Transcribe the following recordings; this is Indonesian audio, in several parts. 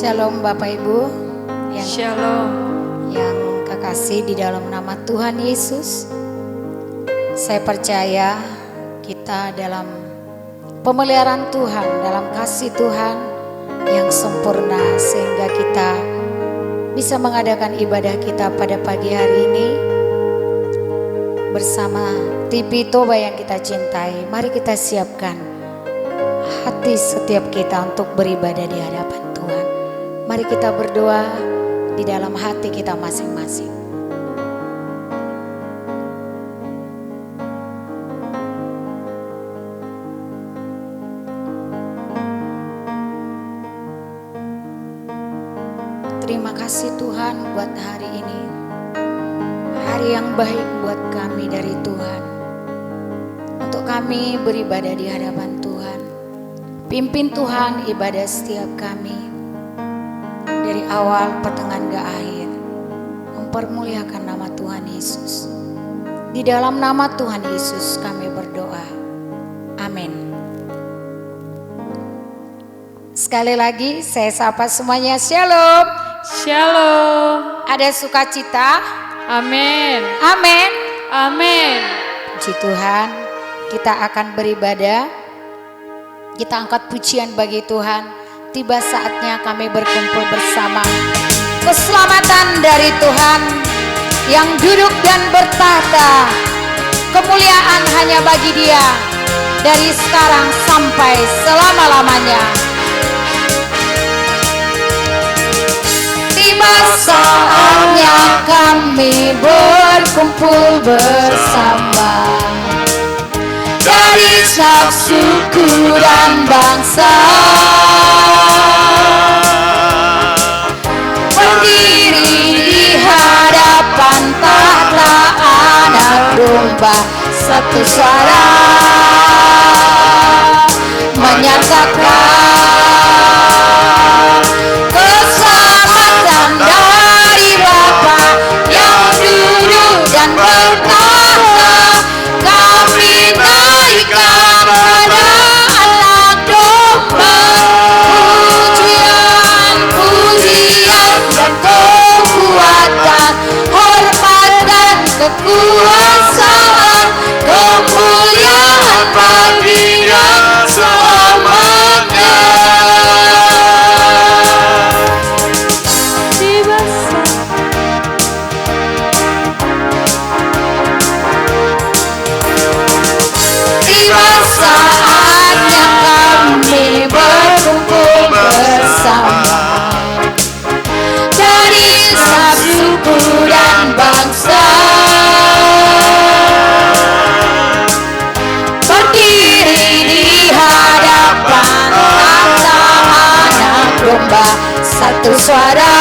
Shalom Bapak Ibu yang, Shalom. yang kekasih di dalam nama Tuhan Yesus. Saya percaya kita dalam pemeliharaan Tuhan, dalam kasih Tuhan yang sempurna, sehingga kita bisa mengadakan ibadah kita pada pagi hari ini bersama TV Toba yang kita cintai. Mari kita siapkan hati setiap kita untuk beribadah di hadapan Tuhan. Mari kita berdoa di dalam hati kita masing-masing. Terima kasih Tuhan buat hari ini. Hari yang baik buat kami dari Tuhan. Untuk kami beribadah di hadapan Tuhan. Pimpin Tuhan ibadah setiap kami. Dari awal, pertengahan, ke akhir. Mempermuliakan nama Tuhan Yesus. Di dalam nama Tuhan Yesus kami berdoa. Amin. Sekali lagi saya sapa semuanya, Shalom. Shalom. Ada sukacita. Amin. Amin. Amin. Puji Tuhan, kita akan beribadah. Kita angkat pujian bagi Tuhan. Tiba saatnya kami berkumpul bersama. Keselamatan dari Tuhan yang duduk dan bertahta. Kemuliaan hanya bagi Dia dari sekarang sampai selama-lamanya. Tiba saatnya kami berkumpul bersama. Dari setiap suku dan bangsa, berdiri di hadapan tahta Anak Domba, satu suara menyatakan keselamatan dari Bapa yang duduk dan bertahta. Kami naikkan pada Anak Domba, pujian, pujian dan kekuatan, hormat dan kekuasaan, kemuliaan bagi Dia selamanya. Tiba saatnya kami berkumpul bersama. Dari setiap suku dan bangsa, berdiri di hadapan tahta Anak Domba, satu suara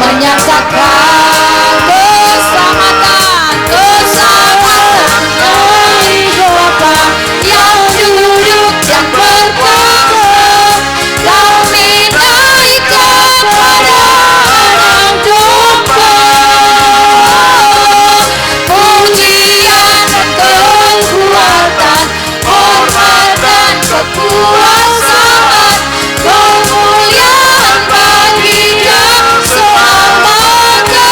menyatakan keselamatan, keselamatan dari Bapa yang duduk dan bertahta. Kami naikkan pada Anak Domba, pujian dan kekuatan, hormat dan kekuasaan, kemuliaan bagi Dia selamanya.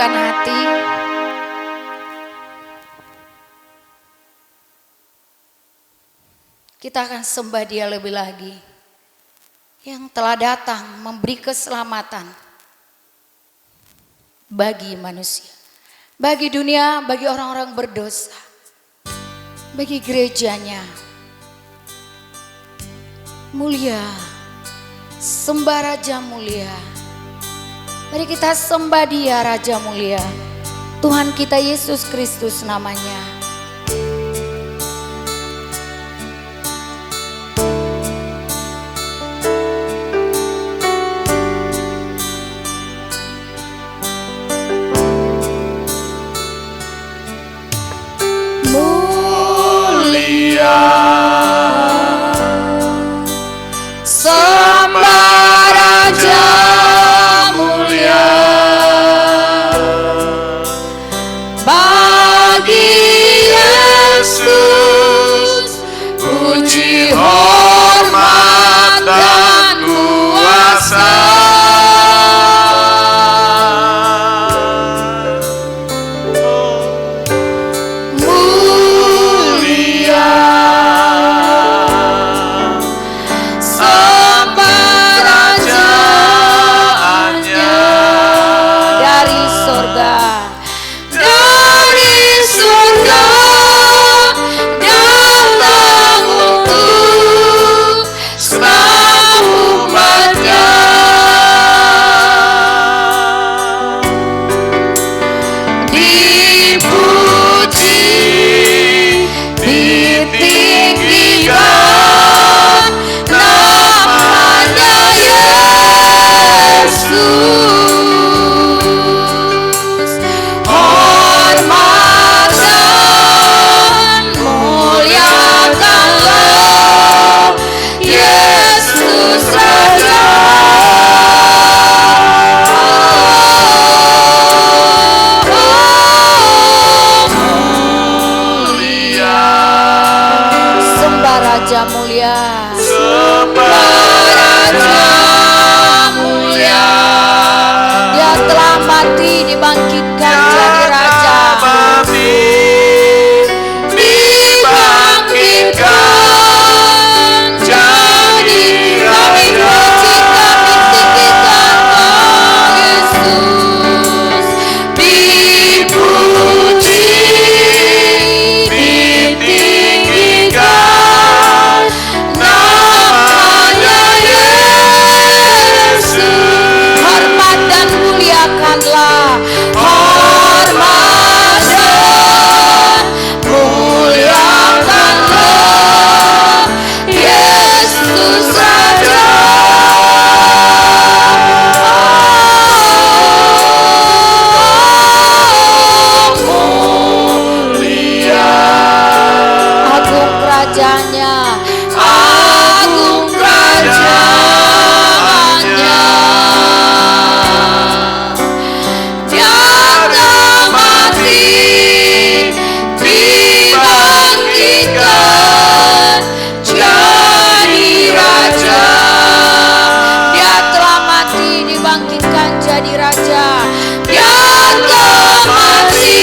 satukan hati. Kita akan sembah Dia lebih lagi, yang telah datang memberi keselamatan bagi manusia, bagi dunia, bagi orang-orang berdosa, bagi gerejanya. Mulia, sembah Raja mulia. Mari kita sembah Dia, Raja mulia, Tuhan kita Yesus Kristus namanya. Raja mulia, sembah Raja mulia. Dia telah mati dibangkitkan jadi Raja. Dibangkitkan jadi kami puji, kami tinggikan Kau Yesus. Dipuji, ditinggikan namanya Yesus. Hormat dan muliakanlah, hormat dan muliakanlah Yesus Raja. Mulia, agung kerajaannya, agung kerajaannya. Dia telah mati, dibangkitkan jadi Raja. Dia telah mati, dibangkitkan jadi Raja. Dia telah mati,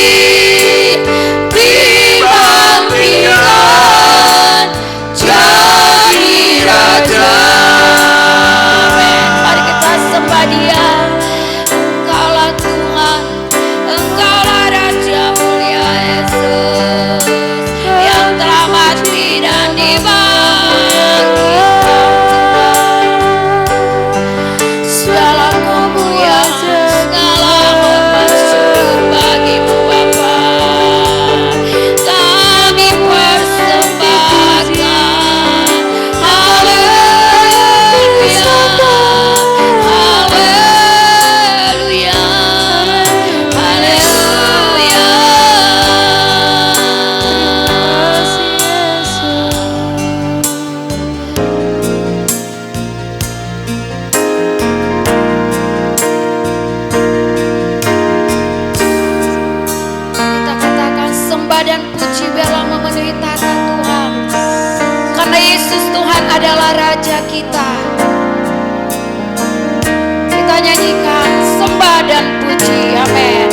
dibangkitkan jadi Raja. Amin. Mari kita sembah Dia. Engkaulah Tuhan, Engkaulah Raja mulia Yesus, yang telah mati dan dibangkitkan. Segala kemuliaan, segala hormat, syukur bagimu Bapa. Kami persembahkan. Haleluya, haleluya, haleluya. Kita katakan sembah dan puji biarlah memenuhi tata Tuhan, karena Yesus Tuhan adalah Raja kita. Kita nyanyikan sembah dan puji, amin.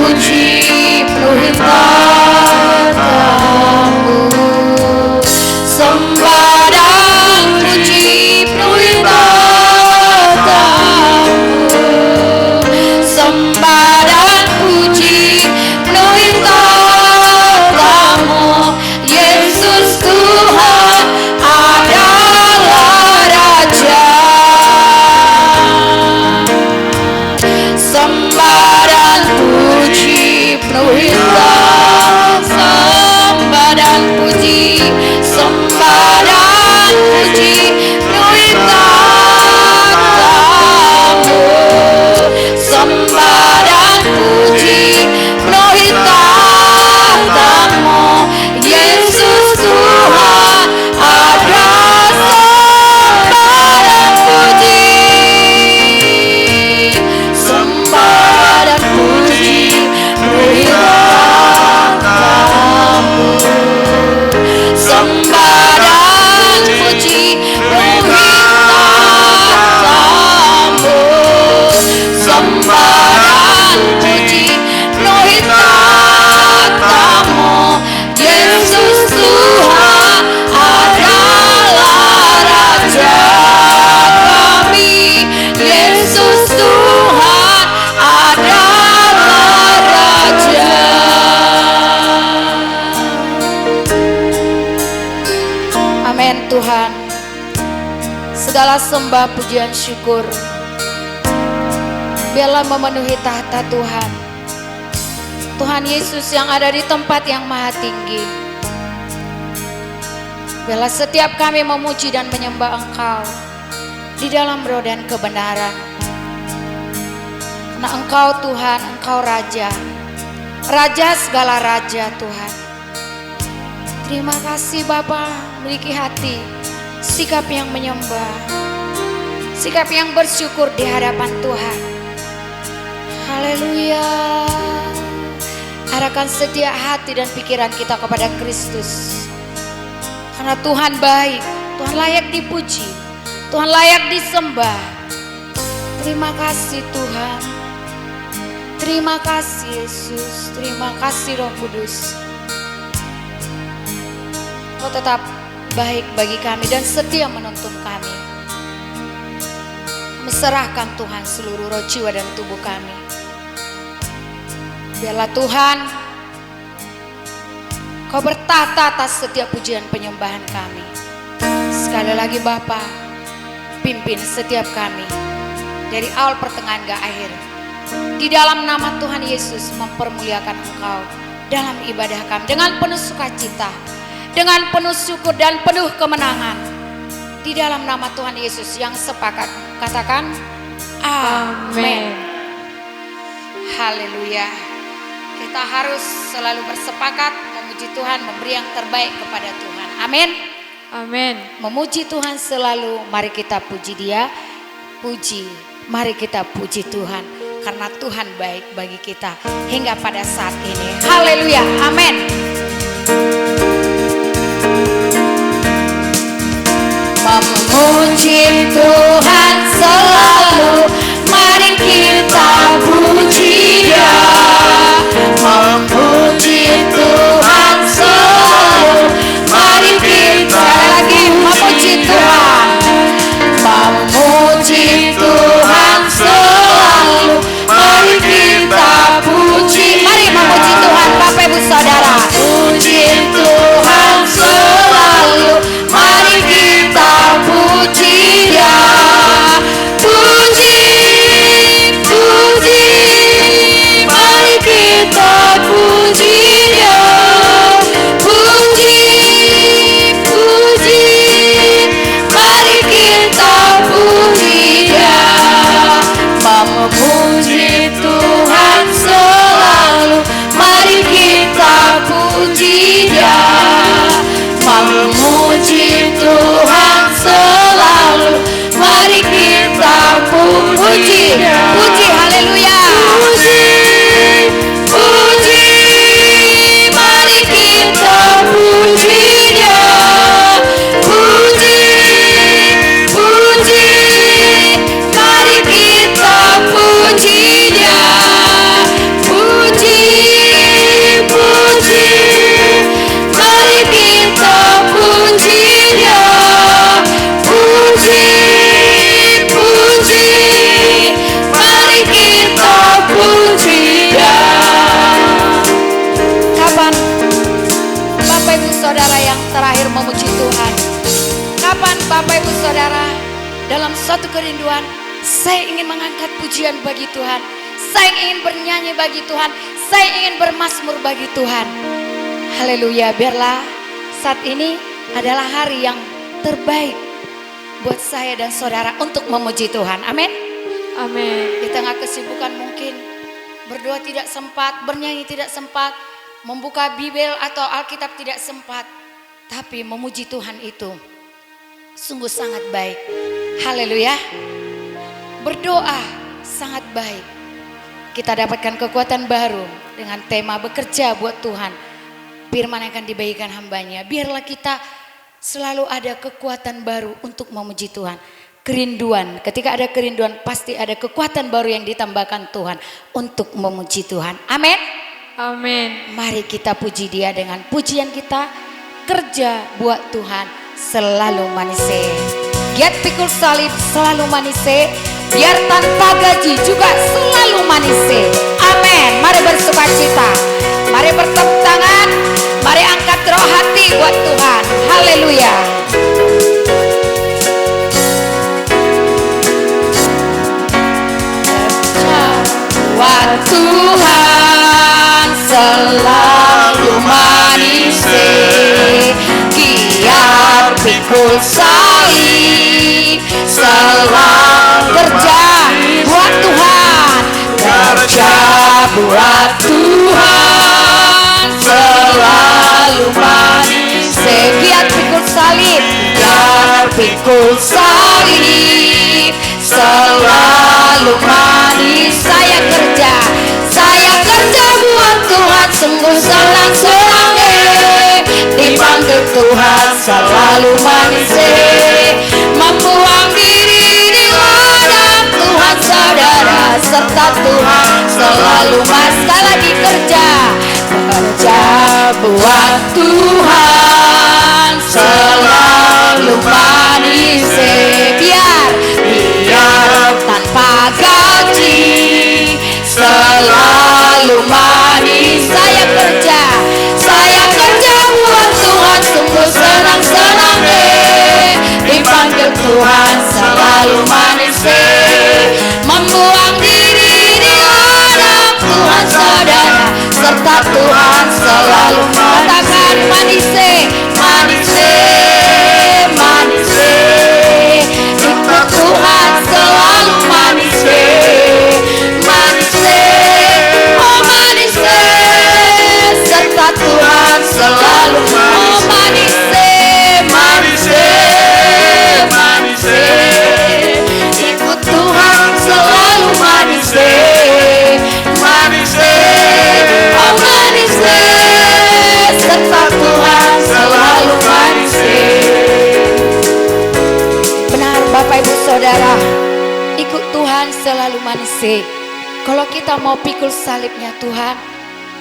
puji penuhi tatamu, sembah dan puji penuhi tatamu, sembah dan puji penuhi tatamu. Yesus Tuhan adalah Raja. Sembah dan puji penuhi tatamu, sembah dan puji, sembah dan puji penuhi tatamu, sembah dan puji penuhi tatamu. Yesus Tuhan adalah sembah dan puji, sembah dan puji penuhi tatamu, sembah dan puji penuhi tatamu, sembah dan puji penuhi tatamu. Yesus Tuhan adalah Raja kami. Yesus Tuhan adalah Raja. Amin Tuhan. Segala sembah pujian syukur biarlah memenuhi tahta Tuhan. Tuhan Yesus yang ada di tempat yang maha tinggi. Biarlah setiap kami memuji dan menyembah Engkau di dalam roh dan kebenaran. Karena Engkau Tuhan, Engkau Raja, Raja segala raja Tuhan. Terima kasih Bapa, memiliki hati, sikap yang menyembah, sikap yang bersyukur di hadapan Tuhan. Haleluya. Arahkan setiap hati dan pikiran kita kepada Kristus. Karena Tuhan baik, Tuhan layak dipuji, Tuhan layak disembah. Terima kasih Tuhan. Terima kasih Yesus, terima kasih Roh Kudus. Kau tetap baik bagi kami dan setia menuntun kami. Kami serahkan Tuhan seluruh roh, jiwa dan tubuh kami. Biarlah Tuhan Kau bertahta atas setiap pujian penyembahan kami. Sekali lagi Bapa, pimpin setiap kami dari awal pertengahan ke akhir. Di dalam nama Tuhan Yesus mempermuliakan Engkau dalam ibadah kami dengan penuh sukacita, dengan penuh syukur dan penuh kemenangan. Di dalam nama Tuhan Yesus yang sepakat katakan amin. Haleluya. Kita harus selalu bersepakat memuji Tuhan, memberi yang terbaik kepada Tuhan. Amin. Amin. Memuji Tuhan selalu, mari kita puji Dia. Puji, mari kita puji Tuhan. Karena Tuhan baik bagi kita hingga pada saat ini. Haleluya, amin. Memuji Tuhan selalu, mari kita puji Dia. Memuji Tuhan selalu, mari kita lagi memuji Tuhan. Memuji Tuhan selalu, mari kita puji. Mari memuji Tuhan Bapak Ibu Saudara. Puji Tuhan selalu, mari kita puji Dia. Puji, puji, mari kita puji Dia. Puji, puji, mari kita puji Dia. Memuji Tuhan selalu, mari kita puji Dia. Memuji Tuhan selalu, mari kita puji. Puji, haleluya. Puji, puji, mari kita puji Dia. Puji, puji, mari kita puji Dia. Puji, kerinduan, saya ingin mengangkat pujian bagi Tuhan. Saya ingin bernyanyi bagi Tuhan. Saya ingin bermazmur bagi Tuhan. Haleluya, biarlah saat ini adalah hari yang terbaik buat saya dan saudara untuk memuji Tuhan. Amin. Amin. Di tengah kesibukan mungkin berdoa tidak sempat, bernyanyi tidak sempat, membuka Bible atau Alkitab tidak sempat. Tapi memuji Tuhan itu sungguh sangat baik. Haleluya. Berdoa sangat baik. Kita dapatkan kekuatan baru dengan tema bekerja buat Tuhan. Firman yang akan dibagikan hambanya. Biarlah kita selalu ada kekuatan baru untuk memuji Tuhan. Kerinduan, ketika ada kerinduan pasti ada kekuatan baru yang ditambahkan Tuhan untuk memuji Tuhan. Amin. Amin. Mari kita puji Dia dengan pujian kita. Kerja buat Tuhan selalu manise. Giat pikul salib selalu manise. Biar tanpa gaji juga selalu manise. Amin. Mari bersukacita. Mari bertepuk tangan. Mari angkat roh hati buat Tuhan. Haleluya. Buat Tuhan selalu manise. Giat pikul salib selalu kerja buat Tuhan. Kerja buat Tuhan selalu manise. Giat pikul salib, giat pikul salib selalu manis. Saya kerja buat Tuhan sungguh senang-senang. Dipanggil Tuhan selalu manis. Membuang diri di ladang Tuhan saudara, serta Tuhan selalu mas. Sekali lagi kerja buat Tuhan selalu manis. Biar tanpa gaji selalu manis. Saya kerja buat Tuhan sungguh senang-senang. Dipanggil Tuhan selalu manis. Membuang diri di ladang Tuhan saudara, serta Tuhan selalu katakan manis. Ikut Tuhan selalu manis. Oh manis, serta Tuhan selalu manis. Ikut Tuhan selalu manis. Oh manis, serta Tuhan selalu manis. Benar Bapak Ibu Saudara, ikut Tuhan selalu manis. Kalau kita mau pikul salibnya Tuhan,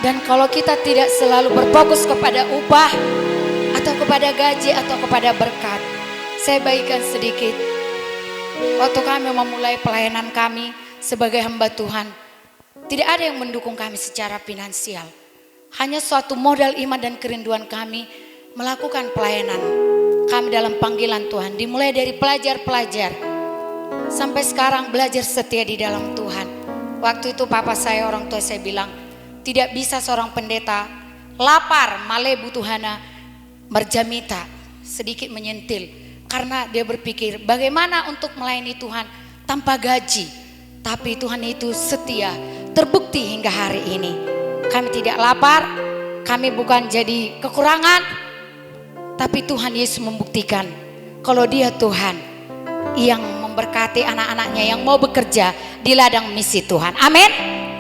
dan kalau kita tidak selalu berfokus kepada upah atau kepada gaji atau kepada berkat. Saya bagikan sedikit. Waktu kami memulai pelayanan kami sebagai hamba Tuhan, tidak ada yang mendukung kami secara finansial. Hanya suatu modal iman dan kerinduan kami melakukan pelayanan kami dalam panggilan Tuhan. Dimulai dari pelajar-pelajar sampai sekarang belajar setia di dalam Tuhan. Waktu itu papa saya, orang tua saya bilang, tidak bisa seorang pendeta lapar, male butuhana, merjamita, sedikit menyentil. Karena dia berpikir bagaimana untuk melayani Tuhan tanpa gaji. Tapi Tuhan itu setia, terbukti hingga hari ini. Kami tidak lapar, kami bukan jadi kekurangan. Tapi Tuhan Yesus membuktikan kalau Dia Tuhan yang memberkati anak-anaknya yang mau bekerja di ladang misi Tuhan. Amin.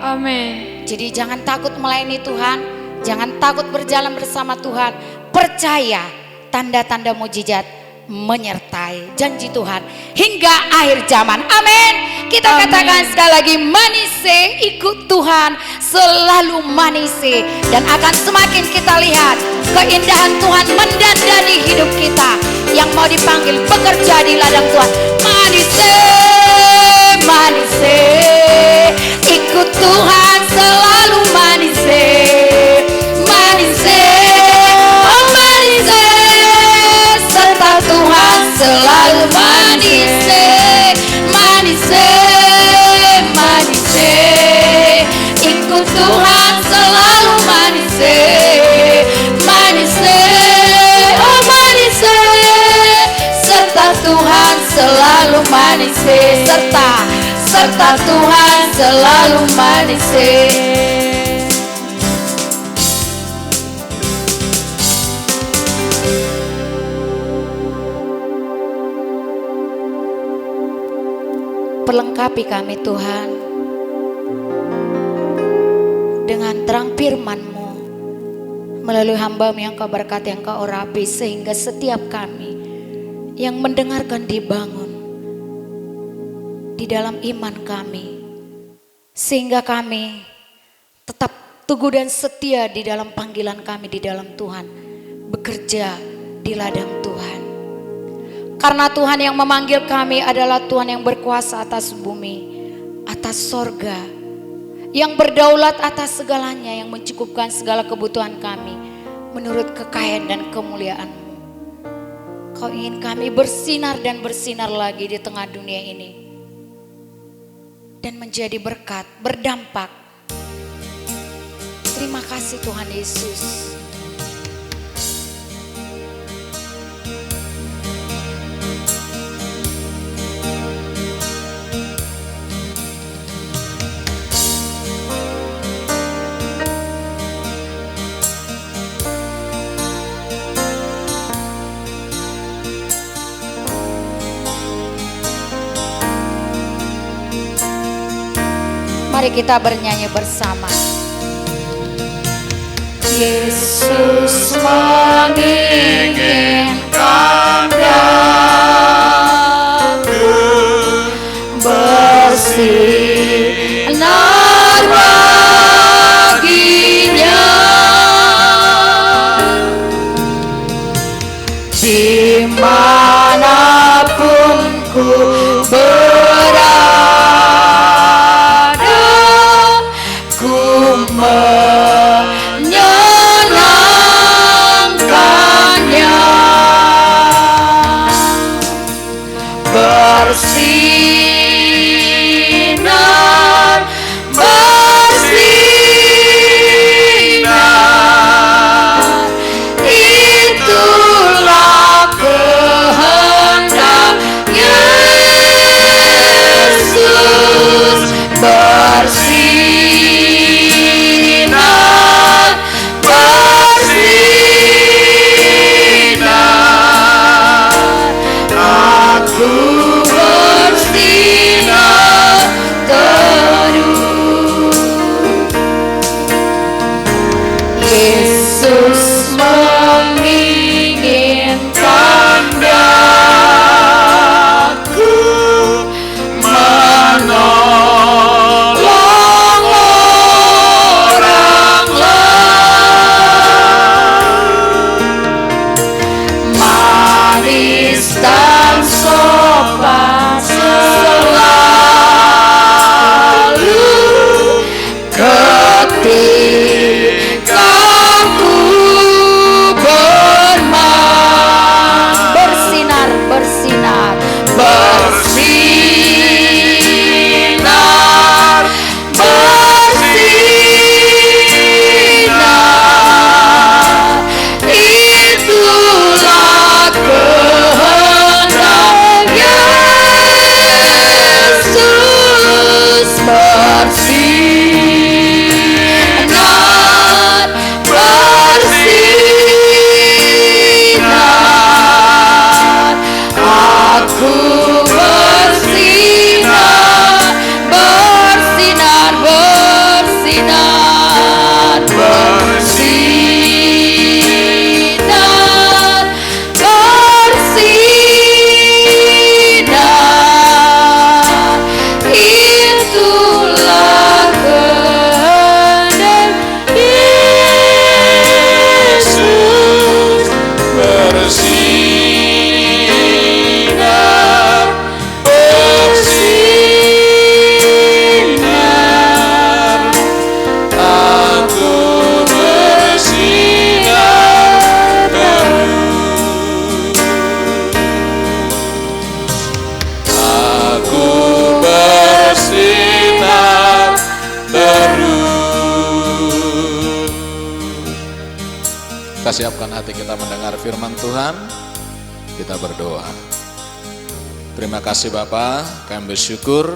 Amin. Jadi jangan takut melayani Tuhan, jangan takut berjalan bersama Tuhan. Percaya tanda-tanda mujizat menyertai janji Tuhan hingga akhir zaman. Amin. Kita katakan sekali lagi, manise, ikut Tuhan selalu manise. Dan akan semakin kita lihat keindahan Tuhan mendandani hidup kita yang mau dipanggil bekerja di ladang Tuhan. Manise, manise, ikut Tuhan selalu manise. Manise, oh manise, serta Tuhan selalu manise. manis, serta Tuhan selalu manis. Perlengkapi kami Tuhan dengan terang firman-Mu melalui hamba-Mu yang Kau berkati, yang Kau urapi, sehingga setiap kami yang mendengarkan dibangun di dalam iman kami, sehingga kami tetap teguh dan setia di dalam panggilan kami di dalam Tuhan, bekerja di ladang Tuhan. Karena Tuhan yang memanggil kami adalah Tuhan yang berkuasa atas bumi, atas sorga, yang berdaulat atas segalanya, yang mencukupkan segala kebutuhan kami menurut kekayaan dan kemuliaan-Mu. Kau ingin kami bersinar dan bersinar lagi di tengah dunia ini, dan menjadi berkat, berdampak. Terima kasih Tuhan Yesus. Mari kita bernyanyi bersama. Yesus menginginkan daku bersinar baginya, dimanapun ku berada. Menyenangkannya, bersinar, bersinar, itulah kehendak Yesus. Bersinar, bersinar, aku bersinar terus. Yesus menginginkan daku menolong orang lain, manis dan sopan selalu ketika ku bermain. Bersinar, bersinar, bersinar, bersinar, itulah kehendak Yesus. Bersinar, bersinar, aku bersinar, bersinar, bersinar, bersinar, bersinar, itulah kehendak Yesus. Bersinar, bersinar, aku bersinar terus. Aku bersinar terus. Kita siapkan hati kita mendengar firman Tuhan. Kita berdoa. Terima kasih Bapak, kami bersyukur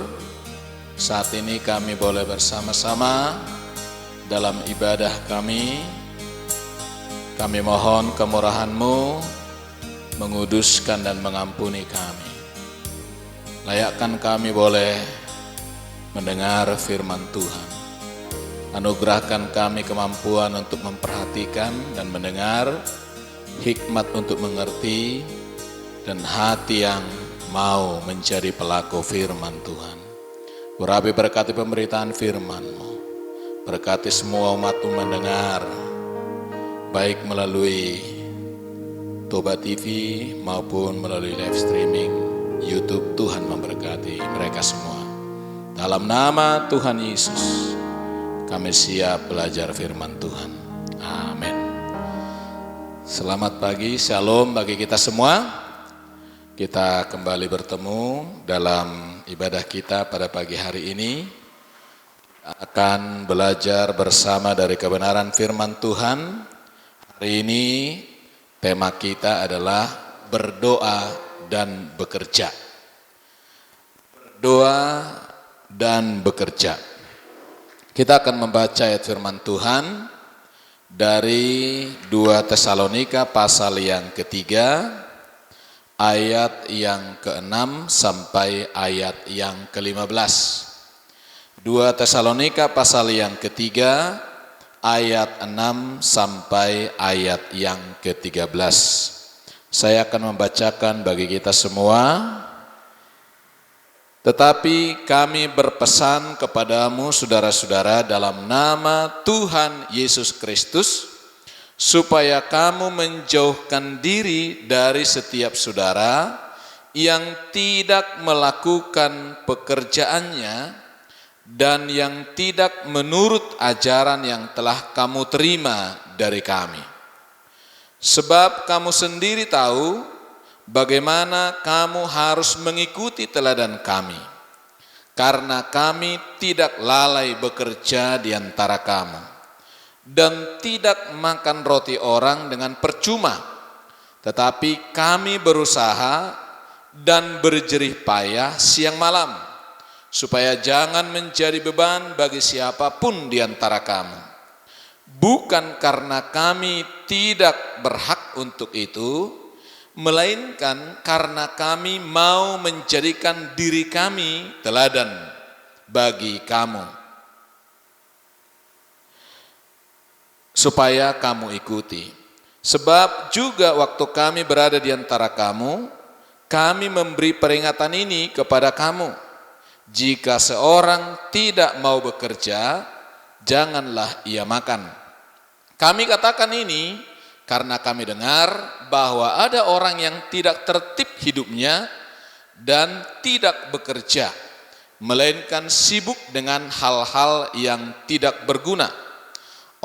saat ini kami boleh bersama-sama dalam ibadah kami. Kami mohon kemurahan-Mu menguduskan dan mengampuni kami. Layakkan kami boleh mendengar firman Tuhan. Anugerahkan kami kemampuan untuk memperhatikan dan mendengar, hikmat untuk mengerti, dan hati yang mau menjadi pelaku firman Tuhan. Urapi berkati pemberitaan firman-Mu. Berkati semua umat-Mu mendengar, baik melalui Toba TV maupun melalui live streaming YouTube. Tuhan memberkati mereka semua. Dalam nama Tuhan Yesus, kami siap belajar firman Tuhan. Amin. Selamat pagi, shalom bagi kita semua. Kita kembali bertemu dalam ibadah kita pada pagi hari ini. Akan belajar bersama dari kebenaran firman Tuhan. Hari ini tema kita adalah berdoa dan bekerja. Berdoa dan bekerja. Kita akan membaca ayat firman Tuhan dari 2 Tesalonika pasal yang ketiga, ayat yang ke-6 sampai ayat yang ke-15. 2 Tesalonika pasal yang ketiga, ayat 6 sampai ayat yang ke-13. Saya akan membacakan bagi kita semua. Tetapi kami berpesan kepadamu saudara-saudara dalam nama Tuhan Yesus Kristus, supaya kamu menjauhkan diri dari setiap saudara yang tidak melakukan pekerjaannya dan yang tidak menurut ajaran yang telah kamu terima dari kami. Sebab kamu sendiri tahu bagaimana kamu harus mengikuti teladan kami, karena kami tidak lalai bekerja di antara kamu dan tidak makan roti orang dengan percuma, tetapi kami berusaha dan berjerih payah siang malam, supaya jangan menjadi beban bagi siapapun di antara kamu. Bukan karena kami tidak berhak untuk itu, melainkan karena kami mau menjadikan diri kami teladan bagi kamu, supaya kamu ikuti. Sebab juga waktu kami berada di antara kamu, kami memberi peringatan ini kepada kamu. Jika seorang tidak mau bekerja, janganlah ia makan. Kami katakan ini karena kami dengar bahwa ada orang yang tidak tertib hidupnya dan tidak bekerja, melainkan sibuk dengan hal-hal yang tidak berguna.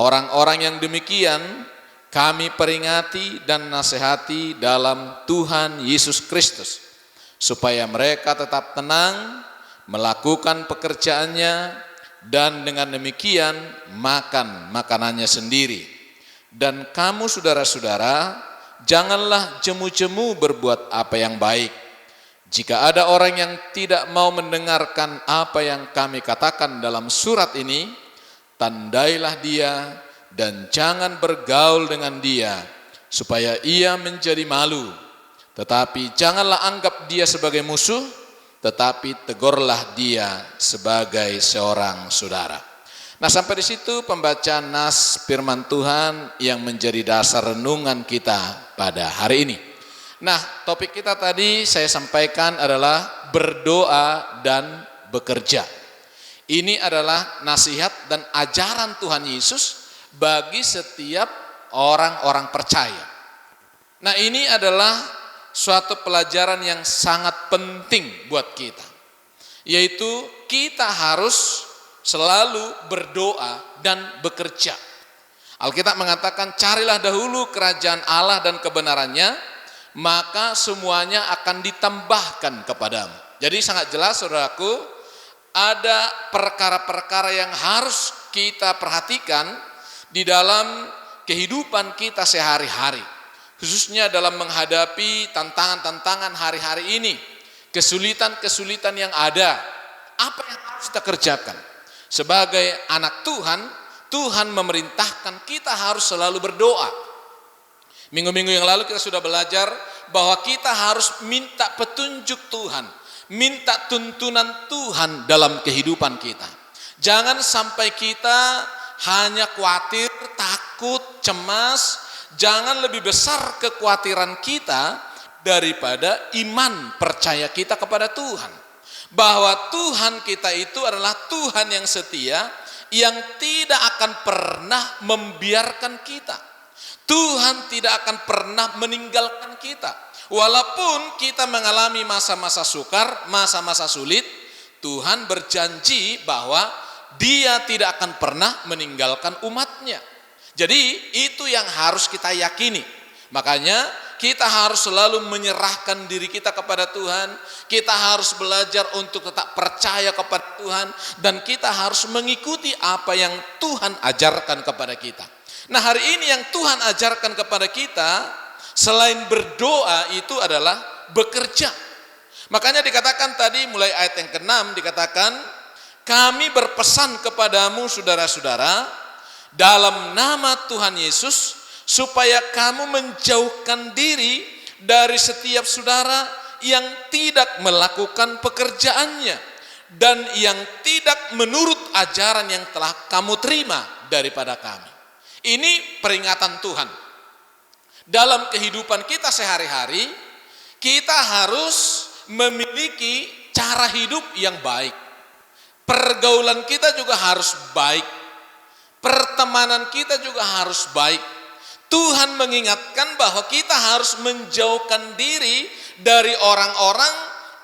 Orang-orang yang demikian kami peringati dan nasihati dalam Tuhan Yesus Kristus, supaya mereka tetap tenang melakukan pekerjaannya dan dengan demikian makan makanannya sendiri. Dan kamu saudara-saudara, janganlah jemu-jemu berbuat apa yang baik. Jika ada orang yang tidak mau mendengarkan apa yang kami katakan dalam surat ini, tandailah dia dan jangan bergaul dengan dia, supaya ia menjadi malu. Tetapi janganlah anggap dia sebagai musuh, tetapi tegurlah dia sebagai seorang saudara. Nah, sampai di situ pembacaan nas firman Tuhan yang menjadi dasar renungan kita pada hari ini. Nah, topik kita tadi saya sampaikan adalah berdoa dan bekerja. Ini adalah nasihat dan ajaran Tuhan Yesus bagi setiap orang-orang percaya. Nah, ini adalah suatu pelajaran yang sangat penting buat kita, yaitu kita harus selalu berdoa dan bekerja. Alkitab mengatakan, carilah dahulu kerajaan Allah dan kebenarannya, maka semuanya akan ditambahkan kepadamu. Jadi sangat jelas saudaraku, ada perkara-perkara yang harus kita perhatikan di dalam kehidupan kita sehari-hari, khususnya dalam menghadapi tantangan-tantangan hari-hari ini. kesulitan-kesulitan yang ada, apa yang harus kita kerjakan? Sebagai anak Tuhan, Tuhan memerintahkan kita harus selalu berdoa. Minggu-minggu yang lalu kita sudah belajar bahwa kita harus minta petunjuk Tuhan, minta tuntunan Tuhan dalam kehidupan kita. Jangan sampai kita hanya khawatir, takut, cemas. Jangan lebih besar kekhawatiran kita daripada iman percaya kita kepada Tuhan. Bahwa Tuhan kita itu adalah Tuhan yang setia, yang tidak akan pernah membiarkan kita. Tuhan tidak akan pernah meninggalkan kita. Walaupun kita mengalami masa-masa sukar, masa-masa sulit, Tuhan berjanji bahwa Dia tidak akan pernah meninggalkan umatnya. Jadi itu yang harus kita yakini. Makanya kita harus selalu menyerahkan diri kita kepada Tuhan. Kita harus belajar untuk tetap percaya kepada Tuhan. Dan kita harus mengikuti apa yang Tuhan ajarkan kepada kita. Nah, hari ini yang Tuhan ajarkan kepada kita, selain berdoa itu adalah bekerja. Makanya dikatakan tadi mulai ayat yang ke-6 dikatakan, kami berpesan kepadamu saudara-saudara, dalam nama Tuhan Yesus, supaya kamu menjauhkan diri dari setiap saudara yang tidak melakukan pekerjaannya dan yang tidak menurut ajaran yang telah kamu terima daripada kami. Ini peringatan Tuhan. Dalam kehidupan kita sehari-hari, kita harus memiliki cara hidup yang baik. Pergaulan kita juga harus baik. Pertemanan kita juga harus baik. Tuhan mengingatkan bahwa kita harus menjauhkan diri dari orang-orang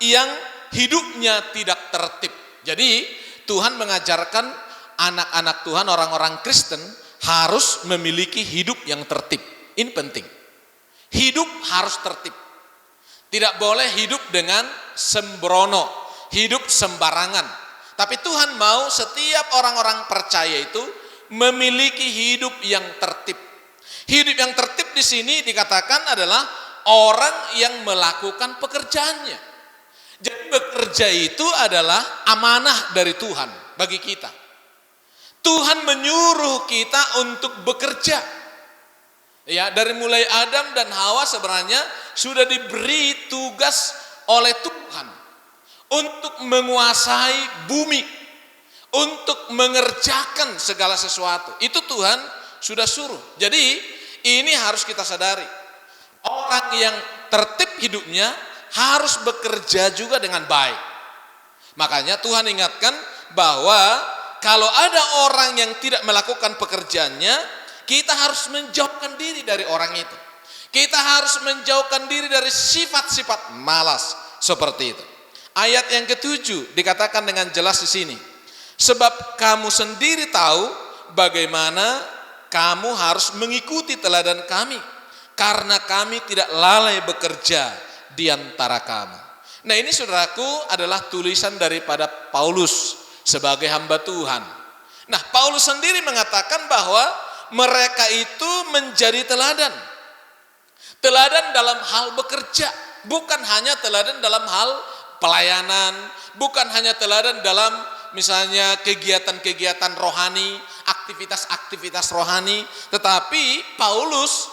yang hidupnya tidak tertib. Jadi Tuhan mengajarkan anak-anak Tuhan, orang-orang Kristen harus memiliki hidup yang tertib. Ini penting. Hidup harus tertib. Tidak boleh hidup dengan sembrono, hidup sembarangan. Tapi Tuhan mau setiap orang-orang percaya itu memiliki hidup yang tertib. Hidup yang tertib di sini dikatakan adalah orang yang melakukan pekerjaannya. Jadi bekerja itu adalah amanah dari Tuhan bagi kita. Tuhan menyuruh kita untuk bekerja. Ya, dari mulai Adam dan Hawa sebenarnya sudah diberi tugas oleh Tuhan untuk menguasai bumi, untuk mengerjakan segala sesuatu. Itu Tuhan sudah suruh. Jadi ini harus kita sadari. Orang yang tertib hidupnya harus bekerja juga dengan baik. Makanya Tuhan ingatkan bahwa kalau ada orang yang tidak melakukan pekerjaannya, kita harus menjauhkan diri dari orang itu. Kita harus menjauhkan diri dari sifat-sifat malas seperti itu. Ayat yang ke-7 dikatakan dengan jelas di sini. Sebab kamu sendiri tahu bagaimana kamu harus mengikuti teladan kami, karena kami tidak lalai bekerja di antara kamu. Nah, ini saudaraku adalah tulisan daripada Paulus sebagai hamba Tuhan. Nah, Paulus sendiri mengatakan bahwa mereka itu menjadi teladan. Teladan dalam hal bekerja, bukan hanya teladan dalam hal pelayanan, bukan hanya teladan dalam misalnya kegiatan-kegiatan rohani, aktivitas-aktivitas rohani, tetapi Paulus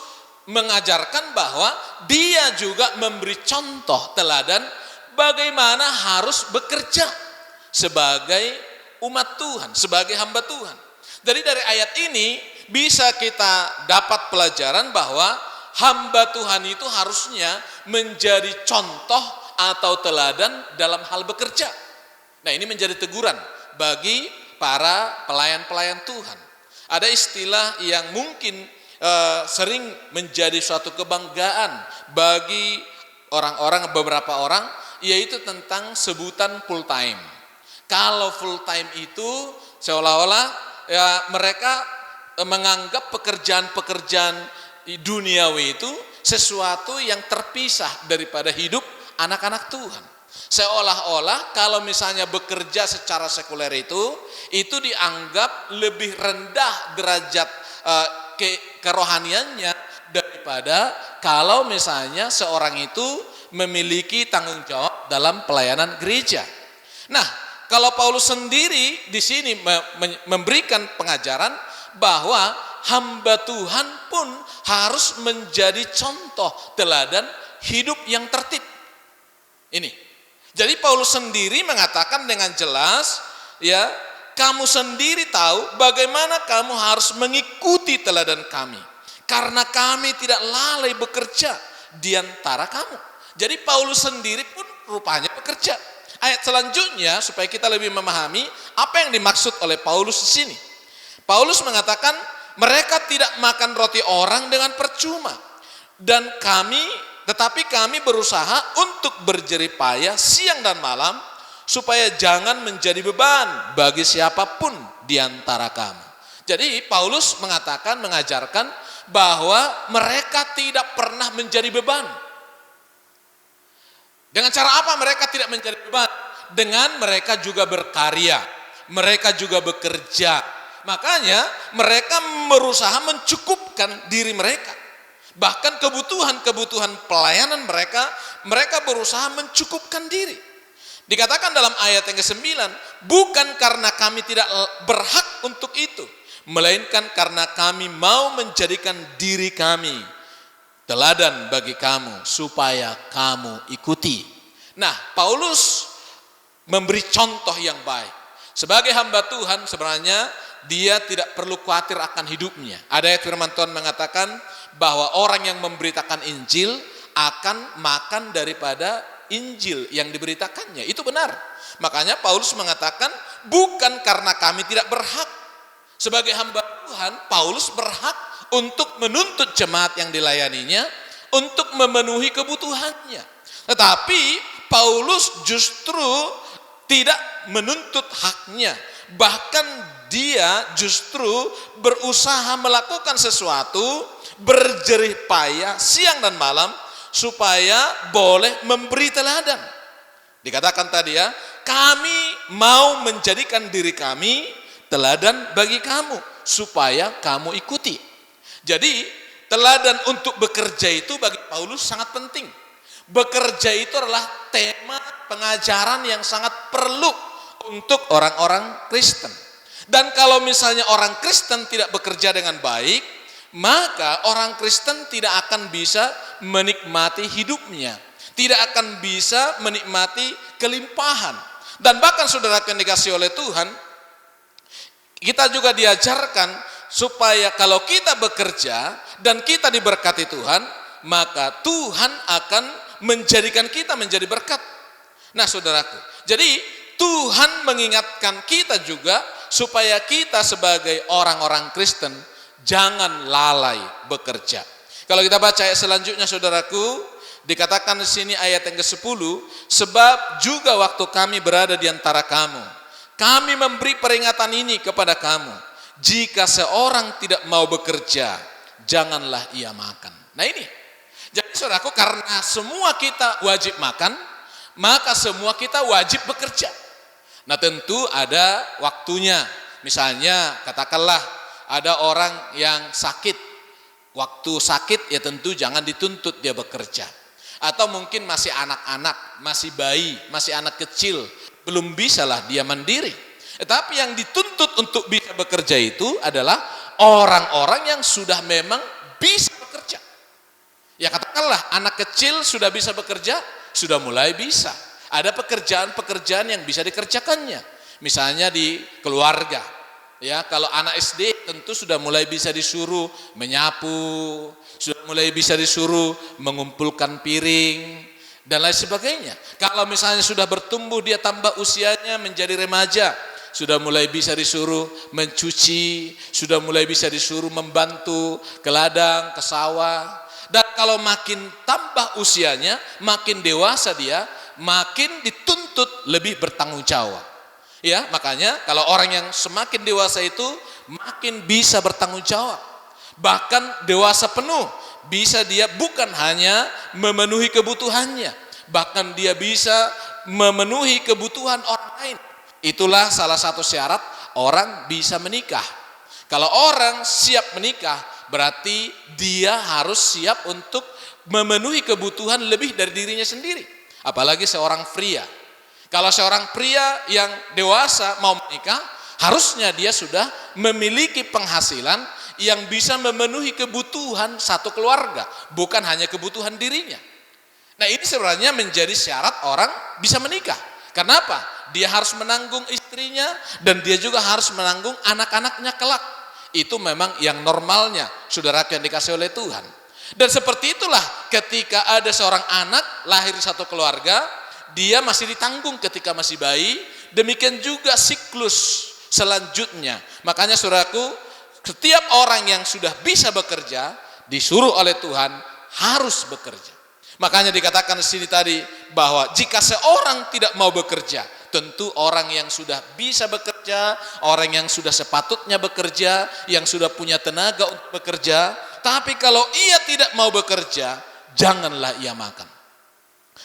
mengajarkan bahwa dia juga memberi contoh teladan bagaimana harus bekerja sebagai umat Tuhan, sebagai hamba Tuhan. Jadi dari ayat ini bisa kita dapat pelajaran bahwa hamba Tuhan itu harusnya menjadi contoh atau teladan dalam hal bekerja. Nah, ini menjadi teguran bagi para pelayan-pelayan Tuhan. Ada istilah yang mungkin sering menjadi suatu kebanggaan bagi orang-orang, beberapa orang, yaitu tentang sebutan full time. Kalau full time itu seolah-olah ya mereka menganggap pekerjaan-pekerjaan duniawi itu sesuatu yang terpisah daripada hidup anak-anak Tuhan. Seolah-olah kalau misalnya bekerja secara sekuler itu dianggap lebih rendah derajat kerohaniannya daripada kalau misalnya seorang itu memiliki tanggung jawab dalam pelayanan gereja. Nah, kalau Paulus sendiri di sini memberikan pengajaran bahwa hamba Tuhan pun harus menjadi contoh teladan hidup yang tertib. Ini. Jadi Paulus sendiri mengatakan dengan jelas, ya, kamu sendiri tahu bagaimana kamu harus mengikuti teladan kami. Karena kami tidak lalai bekerja di antara kamu. Jadi Paulus sendiri pun rupanya bekerja. Ayat selanjutnya supaya kita lebih memahami apa yang dimaksud oleh Paulus di sini. Paulus mengatakan mereka tidak makan roti orang dengan percuma. Tetapi kami berusaha untuk berjerih payah siang dan malam supaya jangan menjadi beban bagi siapapun di antara kamu. Jadi Paulus mengajarkan bahwa mereka tidak pernah menjadi beban. Dengan cara apa mereka tidak menjadi beban? Dengan mereka juga berkarya, mereka juga bekerja. Makanya mereka berusaha mencukupkan diri mereka. Bahkan kebutuhan pelayanan mereka berusaha mencukupkan diri. Dikatakan dalam ayat yang ke-9, bukan karena kami tidak berhak untuk itu, melainkan karena kami mau menjadikan diri kami teladan bagi kamu supaya kamu ikuti. Nah, Paulus memberi contoh yang baik. Sebagai hamba Tuhan sebenarnya dia tidak perlu khawatir akan hidupnya. Ada ayat firman Tuhan mengatakan bahwa orang yang memberitakan Injil akan makan daripada Injil yang diberitakannya. Itu benar. Makanya Paulus mengatakan bukan karena kami tidak berhak. Sebagai hamba Tuhan, Paulus berhak untuk menuntut jemaat yang dilayaninya, untuk memenuhi kebutuhannya. Tetapi Paulus justru tidak menuntut haknya. Bahkan dia justru berusaha melakukan sesuatu, berjerih payah siang dan malam, supaya boleh memberi teladan. Dikatakan tadi ya, kami mau menjadikan diri kami teladan bagi kamu, supaya kamu ikuti. Jadi teladan untuk bekerja itu bagi Paulus sangat penting. Bekerja itu adalah tema pengajaran yang sangat perlu untuk orang-orang Kristen. Dan kalau misalnya orang Kristen tidak bekerja dengan baik, maka orang Kristen tidak akan bisa menikmati hidupnya, tidak akan bisa menikmati kelimpahan. Dan bahkan saudara yang dikasihi oleh Tuhan, kita juga diajarkan supaya kalau kita bekerja dan kita diberkati Tuhan, maka Tuhan akan menjadikan kita menjadi berkat. Nah saudaraku, jadi Tuhan mengingatkan kita juga supaya kita sebagai orang-orang Kristen jangan lalai bekerja. Kalau kita baca ayat selanjutnya saudaraku, dikatakan di sini ayat yang ke-10, sebab juga waktu kami berada di antara kamu, kami memberi peringatan ini kepada kamu. Jika seorang tidak mau bekerja, janganlah ia makan. Nah ini, jadi saudaraku, karena semua kita wajib makan, maka semua kita wajib bekerja. Nah tentu ada waktunya. Misalnya katakanlah ada orang yang sakit. Waktu sakit ya tentu jangan dituntut dia bekerja. Atau mungkin masih anak-anak, masih bayi, masih anak kecil, belum bisalah dia mandiri. Tetapi yang dituntut untuk bisa bekerja itu adalah orang-orang yang sudah memang bisa bekerja. Ya katakanlah anak kecil sudah bisa bekerja, sudah mulai bisa. Ada pekerjaan-pekerjaan yang bisa dikerjakannya. Misalnya di keluarga. Ya, kalau anak SD tentu sudah mulai bisa disuruh menyapu, sudah mulai bisa disuruh mengumpulkan piring dan lain sebagainya. Kalau misalnya sudah bertumbuh, dia tambah usianya menjadi remaja, sudah mulai bisa disuruh mencuci, sudah mulai bisa disuruh membantu ke ladang, ke sawah. Dan kalau makin tambah usianya, makin dewasa dia, makin dituntut lebih bertanggung jawab. Ya, makanya kalau orang yang semakin dewasa itu makin bisa bertanggung jawab. Bahkan dewasa penuh, bisa dia bukan hanya memenuhi kebutuhannya, bahkan dia bisa memenuhi kebutuhan orang lain. Itulah salah satu syarat orang bisa menikah. Kalau orang siap menikah, berarti dia harus siap untuk memenuhi kebutuhan lebih dari dirinya sendiri. Apalagi seorang pria. Kalau seorang pria yang dewasa mau menikah, harusnya dia sudah memiliki penghasilan yang bisa memenuhi kebutuhan satu keluarga, bukan hanya kebutuhan dirinya. Nah, ini sebenarnya menjadi syarat orang bisa menikah. Kenapa? Dia harus menanggung istrinya dan dia juga harus menanggung anak-anaknya kelak. Itu memang yang normalnya, saudaraku yang dikasih oleh Tuhan. Dan seperti itulah ketika ada seorang anak lahir di satu keluarga, dia masih ditanggung ketika masih bayi, demikian juga siklus selanjutnya. Makanya saudaraku, setiap orang yang sudah bisa bekerja, disuruh oleh Tuhan harus bekerja. Makanya dikatakan di sini tadi bahwa jika seorang tidak mau bekerja, tentu orang yang sudah bisa bekerja, orang yang sudah sepatutnya bekerja, yang sudah punya tenaga untuk bekerja, tapi kalau ia tidak mau bekerja, janganlah ia makan.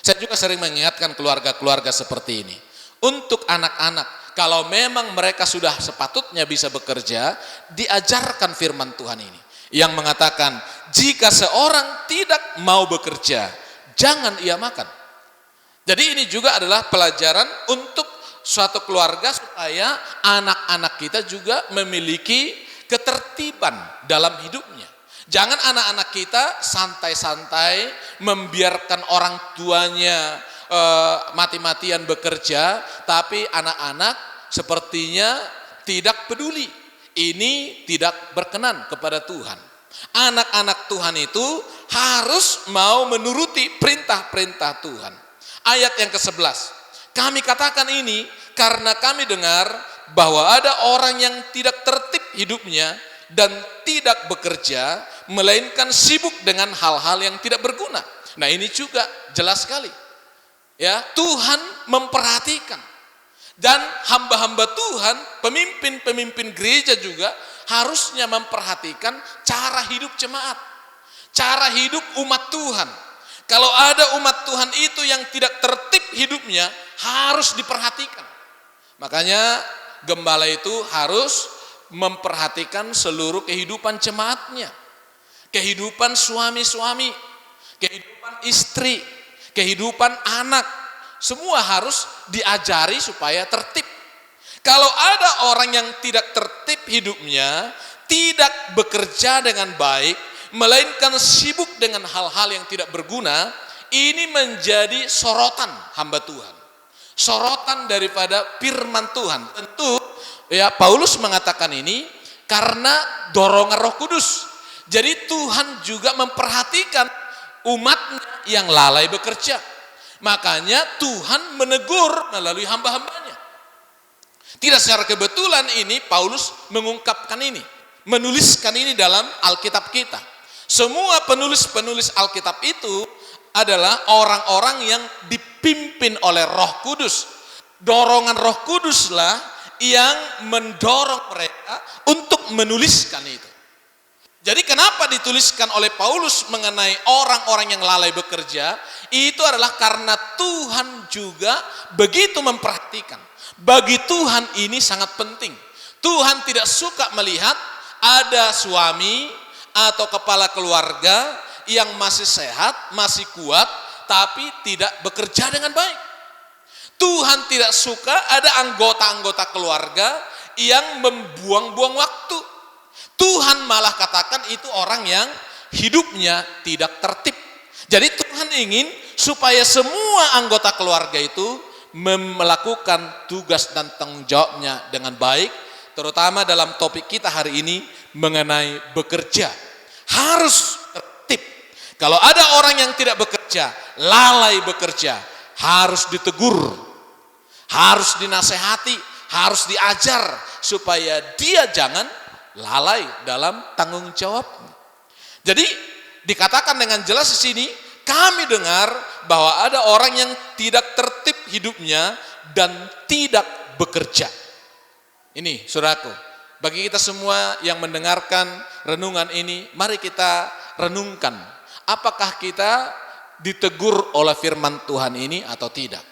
Saya juga sering mengingatkan keluarga-keluarga seperti ini. Untuk anak-anak, kalau memang mereka sudah sepatutnya bisa bekerja, diajarkan firman Tuhan ini yang mengatakan, jika seorang tidak mau bekerja, jangan ia makan. Jadi ini juga adalah pelajaran untuk suatu keluarga supaya anak-anak kita juga memiliki ketertiban dalam hidupnya. Jangan anak-anak kita santai-santai membiarkan orang tuanya mati-matian bekerja, tapi anak-anak sepertinya tidak peduli. Ini tidak berkenan kepada Tuhan. Anak-anak Tuhan itu harus mau menuruti perintah-perintah Tuhan. Ayat yang ke-11, kami katakan ini karena kami dengar bahwa ada orang yang tidak tertib hidupnya dan tidak bekerja, melainkan sibuk dengan hal-hal yang tidak berguna. Nah, ini juga jelas sekali. Ya, Tuhan memperhatikan. Dan hamba-hamba Tuhan, pemimpin-pemimpin gereja juga harusnya memperhatikan cara hidup jemaat, cara hidup umat Tuhan. Kalau ada umat Tuhan itu yang tidak tertib hidupnya, harus diperhatikan. Makanya gembala itu harus memperhatikan seluruh kehidupan jemaatnya. Kehidupan suami-suami, kehidupan istri, kehidupan anak. Semua harus diajari supaya tertib. Kalau ada orang yang tidak tertib hidupnya, tidak bekerja dengan baik, melainkan sibuk dengan hal-hal yang tidak berguna, ini menjadi sorotan hamba Tuhan. Sorotan daripada firman Tuhan. Tentu ya Paulus mengatakan ini karena dorongan Roh Kudus. Jadi Tuhan juga memperhatikan umatnya yang lalai bekerja. Makanya Tuhan menegur melalui hamba-hambanya. Tidak secara kebetulan ini Paulus mengungkapkan ini, menuliskan ini dalam Alkitab kita. Semua penulis-penulis Alkitab itu adalah orang-orang yang dipimpin oleh Roh Kudus. Dorongan Roh Kuduslah yang mendorong mereka untuk menuliskan itu. Jadi kenapa dituliskan oleh Paulus mengenai orang-orang yang lalai bekerja? Itu adalah karena Tuhan juga begitu memperhatikan. Bagi Tuhan ini sangat penting. Tuhan tidak suka melihat ada suami atau kepala keluarga yang masih sehat, masih kuat, tapi tidak bekerja dengan baik. Tuhan tidak suka ada anggota-anggota keluarga yang membuang-buang waktu. Tuhan malah katakan itu orang yang hidupnya tidak tertib. Jadi Tuhan ingin supaya semua anggota keluarga itu melakukan tugas dan tanggung jawabnya dengan baik, terutama dalam topik kita hari ini mengenai bekerja. Harus tertib. Kalau ada orang yang tidak bekerja, lalai bekerja, harus ditegur, harus dinasehati, harus diajar supaya dia jangan lalai dalam tanggung jawab. Jadi dikatakan dengan jelas di sini, kami dengar bahwa ada orang yang tidak tertib hidupnya dan tidak bekerja. Ini saudaraku, bagi kita semua yang mendengarkan renungan ini, mari kita renungkan, apakah kita ditegur oleh firman Tuhan ini atau tidak.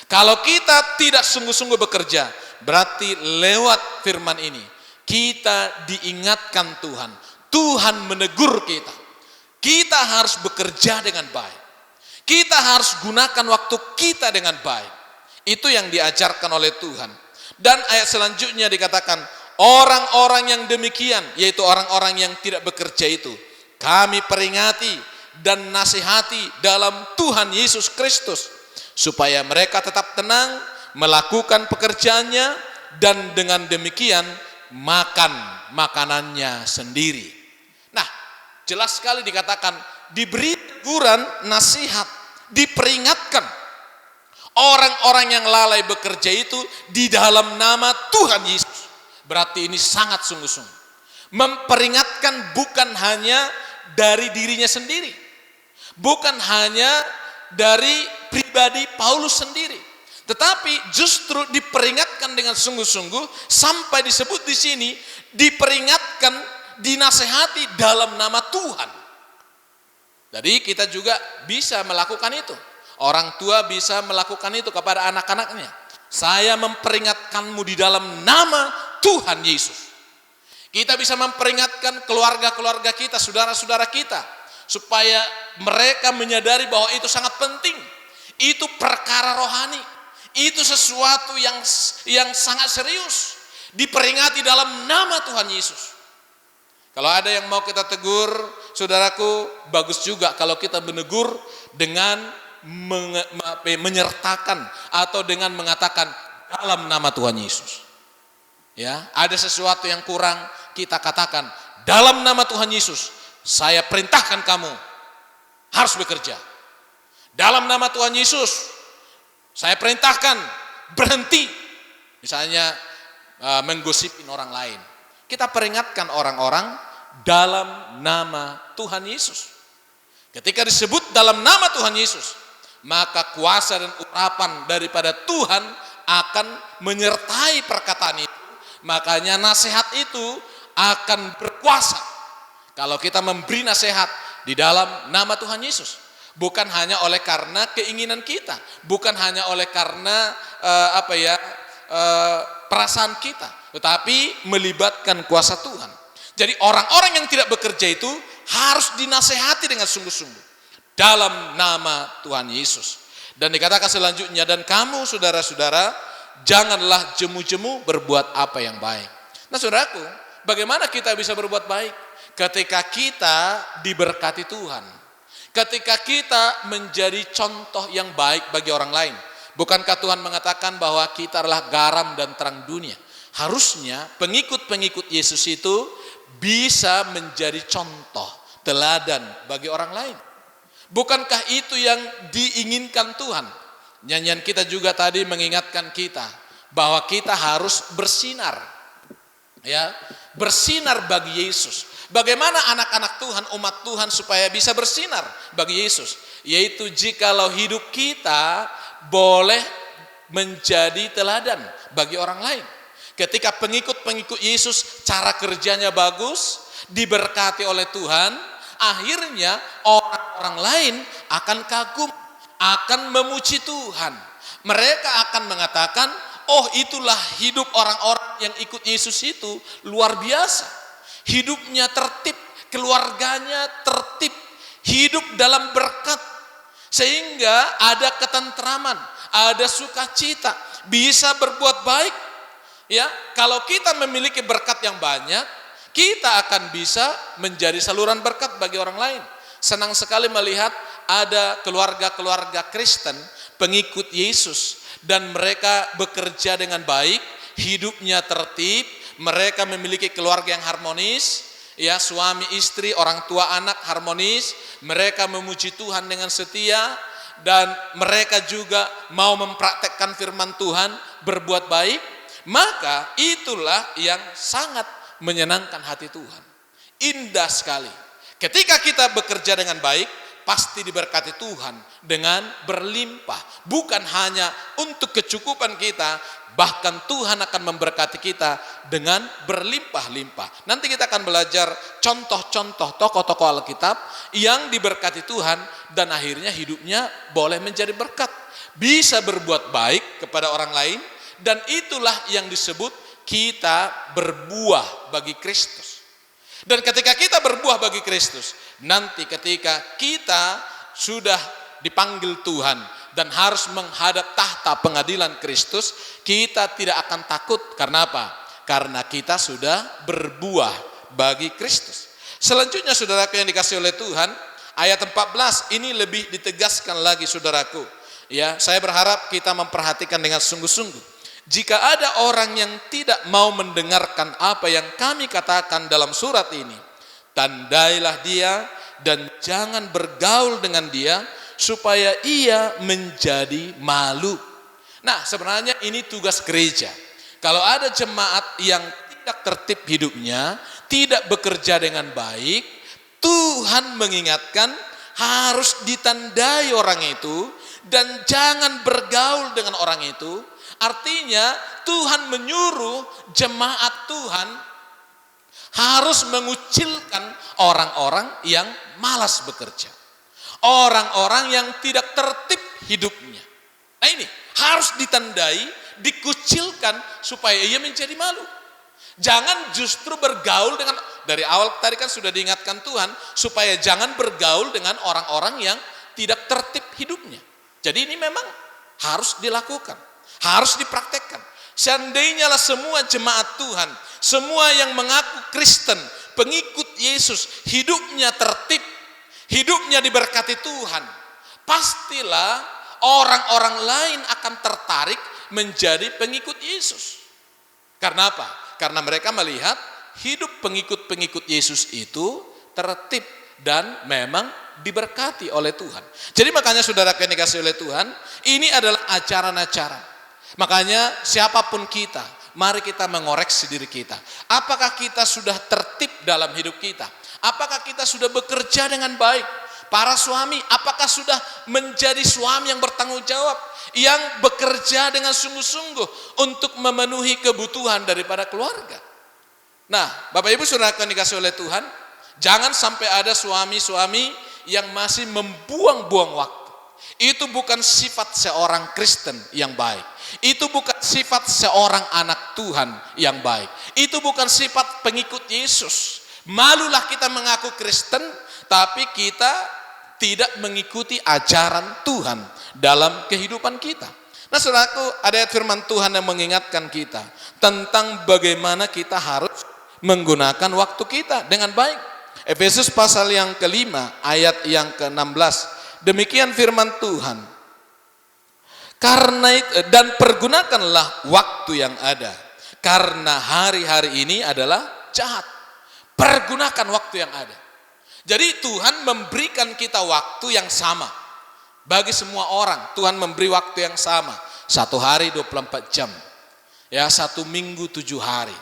Kalau kita tidak sungguh-sungguh bekerja, berarti lewat firman ini kita diingatkan Tuhan. Tuhan menegur kita. Kita harus bekerja dengan baik. Kita harus gunakan waktu kita dengan baik. Itu yang diajarkan oleh Tuhan. Dan ayat selanjutnya dikatakan, orang-orang yang demikian, yaitu orang-orang yang tidak bekerja itu, kami peringati dan nasihati dalam Tuhan Yesus Kristus, supaya mereka tetap tenang, melakukan pekerjaannya, dan dengan demikian makan makanannya sendiri. Nah, jelas sekali dikatakan, diberi teguran, nasihat, diperingatkan. Orang-orang yang lalai bekerja itu di dalam nama Tuhan Yesus. Berarti ini sangat sungguh-sungguh. Memperingatkan bukan hanya dari dirinya sendiri. Bukan hanya dari pribadi Paulus sendiri. Tetapi justru diperingatkan dengan sungguh-sungguh, sampai disebut di sini, diperingatkan, dinasehati dalam nama Tuhan. Jadi kita juga bisa melakukan itu. Orang tua bisa melakukan itu kepada anak-anaknya. Saya memperingatkanmu di dalam nama Tuhan Yesus. Kita bisa memperingatkan keluarga-keluarga kita, saudara-saudara kita, supaya mereka menyadari bahwa itu sangat penting. Itu perkara rohani. Itu sesuatu yang sangat serius. Diperingati dalam nama Tuhan Yesus. Kalau ada yang mau kita tegur, saudaraku, bagus juga kalau kita menegur dengan menyertakan atau dengan mengatakan dalam nama Tuhan Yesus. Ya, ada sesuatu yang kurang, kita katakan dalam nama Tuhan Yesus, saya perintahkan kamu harus bekerja. Dalam nama Tuhan Yesus, saya perintahkan berhenti, misalnya menggosipin orang lain. Kita peringatkan orang-orang dalam nama Tuhan Yesus. Ketika disebut dalam nama Tuhan Yesus, maka kuasa dan urapan daripada Tuhan akan menyertai perkataan itu. Makanya nasihat itu akan berkuasa kalau kita memberi nasihat di dalam nama Tuhan Yesus. Bukan hanya oleh karena keinginan kita, bukan hanya oleh karena perasaan kita, tetapi melibatkan kuasa Tuhan. Jadi orang-orang yang tidak bekerja itu harus dinasehati dengan sungguh-sungguh dalam nama Tuhan Yesus. Dan dikatakan selanjutnya, dan kamu saudara-saudara, janganlah jemu-jemu berbuat apa yang baik. Nah saudaraku, bagaimana kita bisa berbuat baik? Ketika kita diberkati Tuhan. Ketika kita menjadi contoh yang baik bagi orang lain. Bukankah Tuhan mengatakan bahwa kita adalah garam dan terang dunia? Harusnya pengikut-pengikut Yesus itu bisa menjadi contoh, teladan bagi orang lain. Bukankah itu yang diinginkan Tuhan? Nyanyian kita juga tadi mengingatkan kita bahwa kita harus bersinar. Ya, bersinar bagi Yesus. Bagaimana anak-anak Tuhan, umat Tuhan supaya bisa bersinar bagi Yesus? Yaitu jikalau hidup kita boleh menjadi teladan bagi orang lain. Ketika pengikut-pengikut Yesus cara kerjanya bagus, diberkati oleh Tuhan, akhirnya orang-orang lain akan kagum, akan memuji Tuhan. Mereka akan mengatakan, oh itulah hidup orang-orang yang ikut Yesus itu luar biasa. Hidupnya tertib, keluarganya tertib, hidup dalam berkat. Sehingga ada ketentraman, ada sukacita, bisa berbuat baik. Ya, kalau kita memiliki berkat yang banyak, kita akan bisa menjadi saluran berkat bagi orang lain. Senang sekali melihat ada keluarga-keluarga Kristen, pengikut Yesus, dan mereka bekerja dengan baik, hidupnya tertib, mereka memiliki keluarga yang harmonis, ya, suami istri, orang tua anak harmonis, mereka memuji Tuhan dengan setia, dan mereka juga mau mempraktekkan firman Tuhan, berbuat baik, maka itulah yang sangat menyenangkan hati Tuhan. Indah sekali. Ketika kita bekerja dengan baik, pasti diberkati Tuhan dengan berlimpah. Bukan hanya untuk kecukupan kita, bahkan Tuhan akan memberkati kita dengan berlimpah-limpah. Nanti kita akan belajar contoh-contoh tokoh-tokoh Alkitab yang diberkati Tuhan dan akhirnya hidupnya boleh menjadi berkat. Bisa berbuat baik kepada orang lain, dan itulah yang disebut kita berbuah bagi Kristus. Dan ketika kita berbuah bagi Kristus, nanti ketika kita sudah dipanggil Tuhan dan harus menghadap tahta pengadilan Kristus, kita tidak akan takut. Karena apa? Karena kita sudah berbuah bagi Kristus. Selanjutnya saudaraku yang dikasihi oleh Tuhan, ayat 14 ini lebih ditegaskan lagi saudaraku. Ya, saya berharap kita memperhatikan dengan sungguh-sungguh. Jika ada orang yang tidak mau mendengarkan apa yang kami katakan dalam surat ini, tandailah dia dan jangan bergaul dengan dia supaya ia menjadi malu. Nah, sebenarnya ini tugas gereja. Kalau ada jemaat yang tidak tertib hidupnya, tidak bekerja dengan baik, Tuhan mengingatkan harus ditandai orang itu dan jangan bergaul dengan orang itu. Artinya Tuhan menyuruh jemaat Tuhan harus mengucilkan orang-orang yang malas bekerja. Orang-orang yang tidak tertib hidupnya. Nah ini harus ditandai, dikucilkan supaya ia menjadi malu. Jangan justru bergaul dengan, dari awal tadi kan sudah diingatkan Tuhan, supaya jangan bergaul dengan orang-orang yang tidak tertib hidupnya. Jadi ini memang harus dilakukan, harus dipraktekkan. Seandainya lah semua jemaat Tuhan, semua yang mengaku Kristen, pengikut Yesus, hidupnya tertib, hidupnya diberkati Tuhan, pastilah orang-orang lain akan tertarik menjadi pengikut Yesus. Karena apa? Karena mereka melihat hidup pengikut-pengikut Yesus itu tertib dan memang diberkati oleh Tuhan. Jadi makanya saudara yang dikasihi oleh Tuhan, ini adalah ajaran-ajaran. Makanya siapapun kita, mari kita mengoreksi diri kita. Apakah kita sudah tertib dalam hidup kita? Apakah kita sudah bekerja dengan baik? Para suami, apakah sudah menjadi suami yang bertanggung jawab, yang bekerja dengan sungguh-sungguh untuk memenuhi kebutuhan daripada keluarga? Nah, Bapak Ibu saudara yang dikasihi oleh Tuhan, jangan sampai ada suami-suami yang masih membuang-buang waktu. Itu bukan sifat seorang Kristen yang baik. Itu bukan sifat seorang anak Tuhan yang baik. Itu bukan sifat pengikut Yesus. Malulah kita mengaku Kristen, tapi kita tidak mengikuti ajaran Tuhan dalam kehidupan kita. Nah saudaraku, ada ayat firman Tuhan yang mengingatkan kita tentang bagaimana kita harus menggunakan waktu kita dengan baik. Efesus pasal yang kelima, ayat yang ke-16. Demikian firman Tuhan. Karena itu, dan pergunakanlah waktu yang ada. Karena hari-hari ini adalah jahat. Pergunakan waktu yang ada. Jadi Tuhan memberikan kita waktu yang sama. Bagi semua orang, Tuhan memberi waktu yang sama. 1 hari 24 jam. Ya, 1 minggu 7 hari.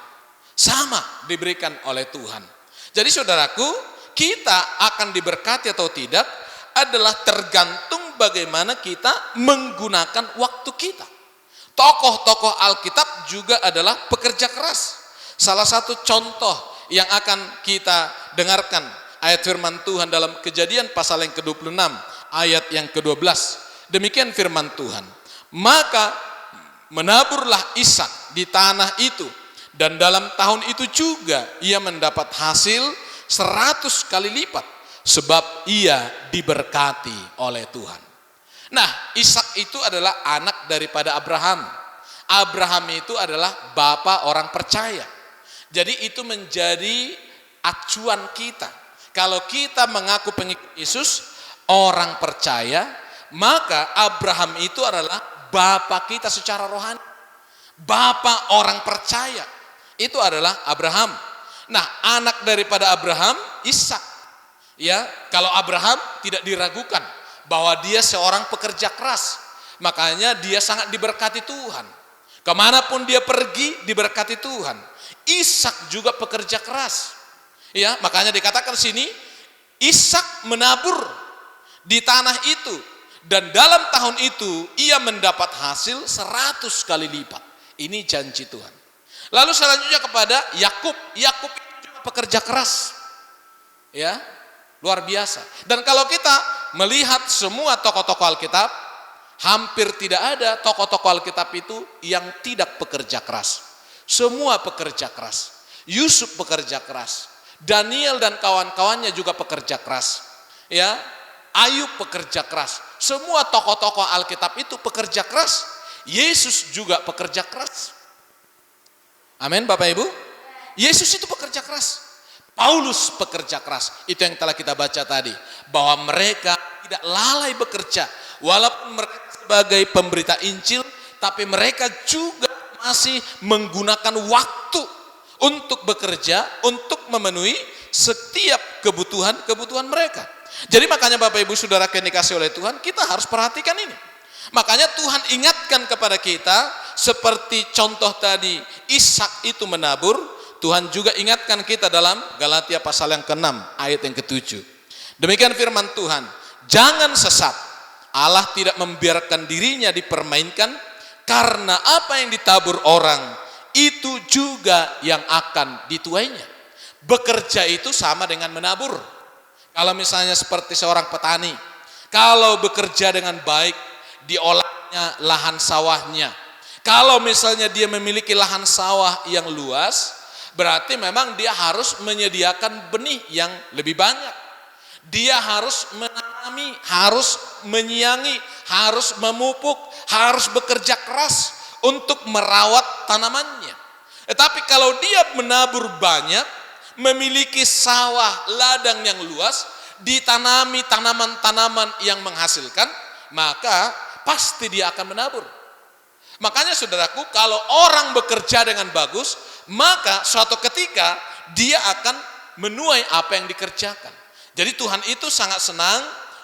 Sama diberikan oleh Tuhan. Jadi saudaraku, kita akan diberkati atau tidak adalah tergantung bagaimana kita menggunakan waktu kita. Tokoh-tokoh Alkitab juga adalah pekerja keras. Salah satu contoh yang akan kita dengarkan ayat firman Tuhan dalam Kejadian pasal yang ke-26 ayat yang ke-12. Demikian firman Tuhan. Maka menaburlah Ishak di tanah itu, dan dalam tahun itu juga ia mendapat hasil 100 kali lipat, sebab ia diberkati oleh Tuhan. Nah, Ishak itu adalah anak daripada Abraham. Abraham itu adalah bapa orang percaya. Jadi itu menjadi acuan kita. Kalau kita mengaku pengikut Yesus, orang percaya, maka Abraham itu adalah bapa kita secara rohani. Bapa orang percaya itu adalah Abraham. Nah, anak daripada Abraham, Ishak. Ya, kalau Abraham tidak diragukan bahwa dia seorang pekerja keras, makanya dia sangat diberkati Tuhan. Kemanapun dia pergi, diberkati Tuhan. Ishak juga pekerja keras. Ya, makanya dikatakan sini, Ishak menabur di tanah itu, dan dalam tahun itu ia mendapat hasil 100 kali lipat. Ini janji Tuhan. Lalu selanjutnya kepada Yakub. Yakub juga pekerja keras. Ya, luar biasa. Dan kalau kita melihat semua tokoh-tokoh Alkitab, hampir tidak ada tokoh-tokoh Alkitab itu yang tidak pekerja keras. Semua pekerja keras. Yusuf pekerja keras. Daniel dan kawan-kawannya juga pekerja keras. Ya, Ayub pekerja keras. Semua tokoh-tokoh Alkitab itu pekerja keras. Yesus juga pekerja keras. Amin, Bapak Ibu. Yesus itu pekerja keras. Paulus pekerja keras. Itu yang telah kita baca tadi. Bahwa mereka tidak lalai bekerja. Walaupun mereka sebagai pemberita Injil, tapi mereka juga masih menggunakan waktu untuk bekerja, untuk memenuhi setiap kebutuhan mereka. Jadi makanya Bapak Ibu Saudara yang dikasih oleh Tuhan, kita harus perhatikan ini. Makanya Tuhan ingatkan kepada kita, seperti contoh tadi, Ishak itu menabur, Tuhan juga ingatkan kita dalam Galatia pasal yang ke-6, ayat yang ke-7. Demikian firman Tuhan, jangan sesat, Allah tidak membiarkan dirinya dipermainkan, karena apa yang ditabur orang, itu juga yang akan dituainya. Bekerja itu sama dengan menabur. Kalau misalnya seperti seorang petani, kalau bekerja dengan baik, diolahnya lahan sawahnya. Kalau misalnya dia memiliki lahan sawah yang luas, berarti memang dia harus menyediakan benih yang lebih banyak. Dia harus menanami, harus menyiangi, harus memupuk, harus bekerja keras untuk merawat tanamannya. Tetapi kalau dia menabur banyak, memiliki sawah ladang yang luas, ditanami tanaman-tanaman yang menghasilkan, maka pasti dia akan menabur. Makanya saudaraku, kalau orang bekerja dengan bagus, maka suatu ketika dia akan menuai apa yang dikerjakan. Jadi Tuhan itu sangat senang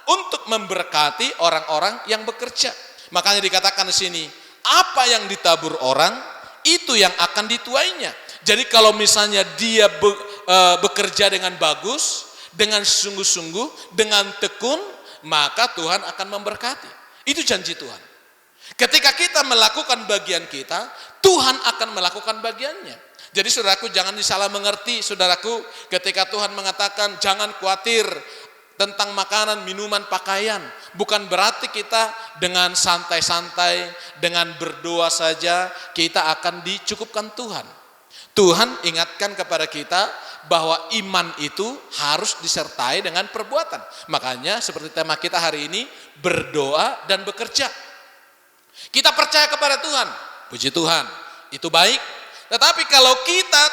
untuk memberkati orang-orang yang bekerja. Makanya dikatakan di sini, apa yang ditabur orang, itu yang akan dituainya. Jadi kalau misalnya dia bekerja dengan bagus, dengan sungguh-sungguh, dengan tekun, maka Tuhan akan memberkati. Itu janji Tuhan. Ketika kita melakukan bagian kita, Tuhan akan melakukan bagiannya. Jadi saudaraku, jangan disalah mengerti saudaraku, ketika Tuhan mengatakan jangan khawatir tentang makanan, minuman, pakaian. Bukan berarti kita dengan santai-santai, dengan berdoa saja kita akan dicukupkan Tuhan. Tuhan ingatkan kepada kita bahwa iman itu harus disertai dengan perbuatan. Makanya seperti tema kita hari ini, berdoa dan bekerja. Kita percaya kepada Tuhan, puji Tuhan, itu baik. Tetapi kalau kita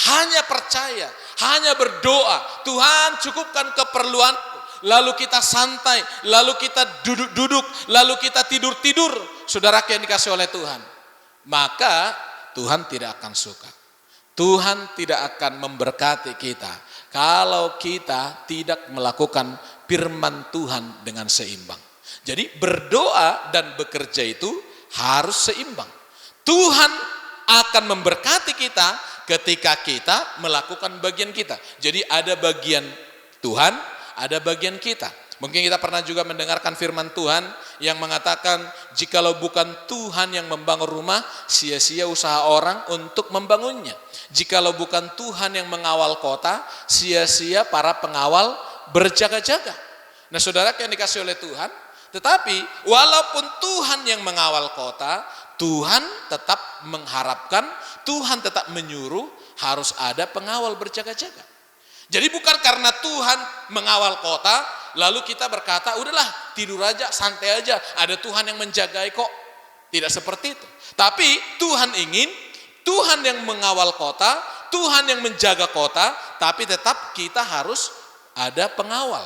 hanya percaya, hanya berdoa, Tuhan cukupkan keperluanku, lalu kita santai, lalu kita duduk-duduk, lalu kita tidur-tidur, saudara yang dikasih oleh Tuhan, maka Tuhan tidak akan suka. Tuhan tidak akan memberkati kita kalau kita tidak melakukan firman Tuhan dengan seimbang. Jadi berdoa dan bekerja itu harus seimbang. Tuhan akan memberkati kita ketika kita melakukan bagian kita. Jadi ada bagian Tuhan, ada bagian kita. Mungkin kita pernah juga mendengarkan firman Tuhan yang mengatakan, jikalau bukan Tuhan yang membangun rumah, sia-sia usaha orang untuk membangunnya. Jikalau bukan Tuhan yang mengawal kota, sia-sia para pengawal berjaga-jaga. Nah saudara yang dikasih oleh Tuhan, tetapi walaupun Tuhan yang mengawal kota, Tuhan tetap mengharapkan, Tuhan tetap menyuruh harus ada pengawal berjaga-jaga. Jadi bukan karena Tuhan mengawal kota, lalu kita berkata, udahlah tidur aja, santai aja, ada Tuhan yang menjagai kok. Tidak seperti itu. Tapi Tuhan ingin, Tuhan yang mengawal kota, Tuhan yang menjaga kota, tapi tetap kita harus ada pengawal.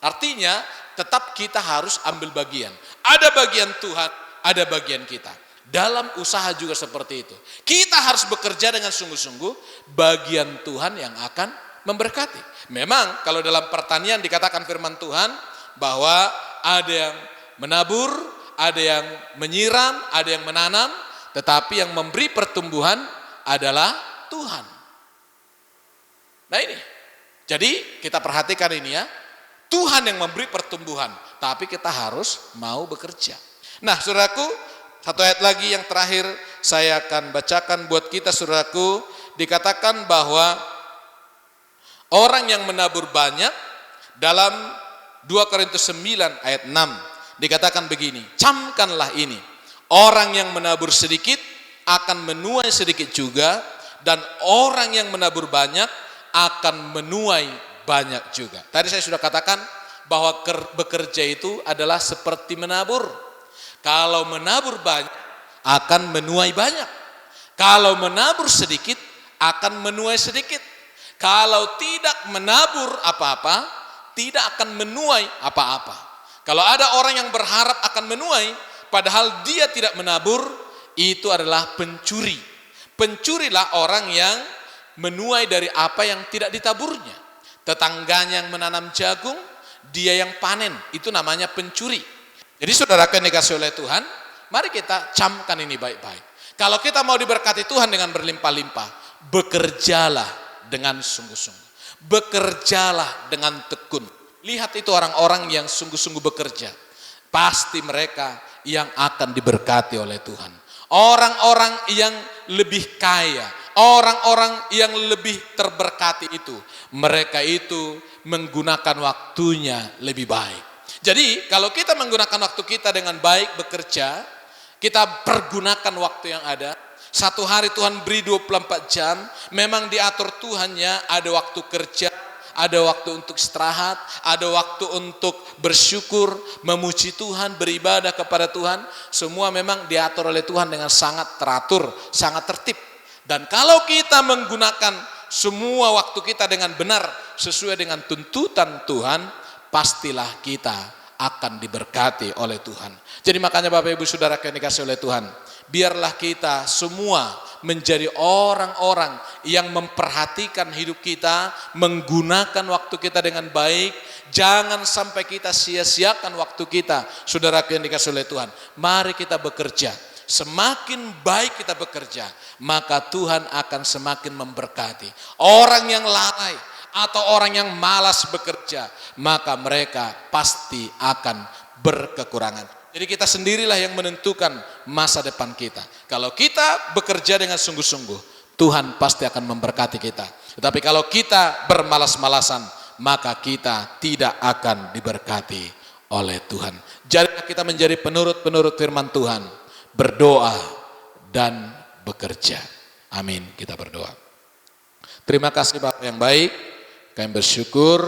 Artinya tetap kita harus ambil bagian. Ada bagian Tuhan, ada bagian kita. Dalam usaha juga seperti itu. Kita harus bekerja dengan sungguh-sungguh, bagian Tuhan yang akan memberkati. Memang kalau dalam pertanian dikatakan firman Tuhan bahwa ada yang menabur, ada yang menyiram, ada yang menanam, tetapi yang memberi pertumbuhan adalah Tuhan. Nah ini, jadi kita perhatikan ini ya, Tuhan yang memberi pertumbuhan, tapi kita harus mau bekerja. Nah saudaraku, satu ayat lagi yang terakhir saya akan bacakan buat kita saudaraku, dikatakan bahwa orang yang menabur banyak, dalam 2 Korintus 9 ayat 6 dikatakan begini, camkanlah ini, orang yang menabur sedikit akan menuai sedikit juga, dan orang yang menabur banyak akan menuai banyak juga. Tadi saya sudah katakan bahwa bekerja itu adalah seperti menabur. Kalau menabur banyak akan menuai banyak. Kalau menabur sedikit akan menuai sedikit. Kalau tidak menabur apa-apa, tidak akan menuai apa-apa. Kalau ada orang yang berharap akan menuai, padahal dia tidak menabur, itu adalah pencuri. Pencurilah orang yang menuai dari apa yang tidak ditaburnya. Tetangganya yang menanam jagung, dia yang panen, itu namanya pencuri. Jadi saudara yang dikasih oleh Tuhan, mari kita camkan ini baik-baik. Kalau kita mau diberkati Tuhan dengan berlimpah-limpah, bekerjalah dengan sungguh-sungguh. Bekerjalah dengan tekun. Lihat itu orang-orang yang sungguh-sungguh bekerja. Pasti mereka yang akan diberkati oleh Tuhan. Orang-orang yang lebih kaya, orang-orang yang lebih terberkati itu, mereka itu menggunakan waktunya lebih baik. Jadi kalau kita menggunakan waktu kita dengan baik bekerja, kita pergunakan waktu yang ada. Satu hari Tuhan beri 24 jam, memang diatur Tuhannya, ada waktu kerja, ada waktu untuk istirahat, ada waktu untuk bersyukur, memuji Tuhan, beribadah kepada Tuhan. Semua memang diatur oleh Tuhan dengan sangat teratur, sangat tertib. Dan kalau kita menggunakan semua waktu kita dengan benar, sesuai dengan tuntutan Tuhan, pastilah kita akan diberkati oleh Tuhan. Jadi makanya Bapak Ibu Saudara yang dikasih oleh Tuhan, biarlah kita semua menjadi orang-orang yang memperhatikan hidup kita, menggunakan waktu kita dengan baik. Jangan sampai kita sia-siakan waktu kita. Saudara yang dikasih oleh Tuhan, mari kita bekerja. Semakin baik kita bekerja, maka Tuhan akan semakin memberkati. Orang yang lalai atau orang yang malas bekerja, maka mereka pasti akan berkekurangan. Jadi kita sendirilah yang menentukan masa depan kita. Kalau kita bekerja dengan sungguh-sungguh, Tuhan pasti akan memberkati kita. Tetapi kalau kita bermalas-malasan, maka kita tidak akan diberkati oleh Tuhan. Jadilah kita menjadi penurut-penurut firman Tuhan, berdoa dan bekerja. Amin. Kita berdoa. Terima kasih Bapak yang baik. Kami bersyukur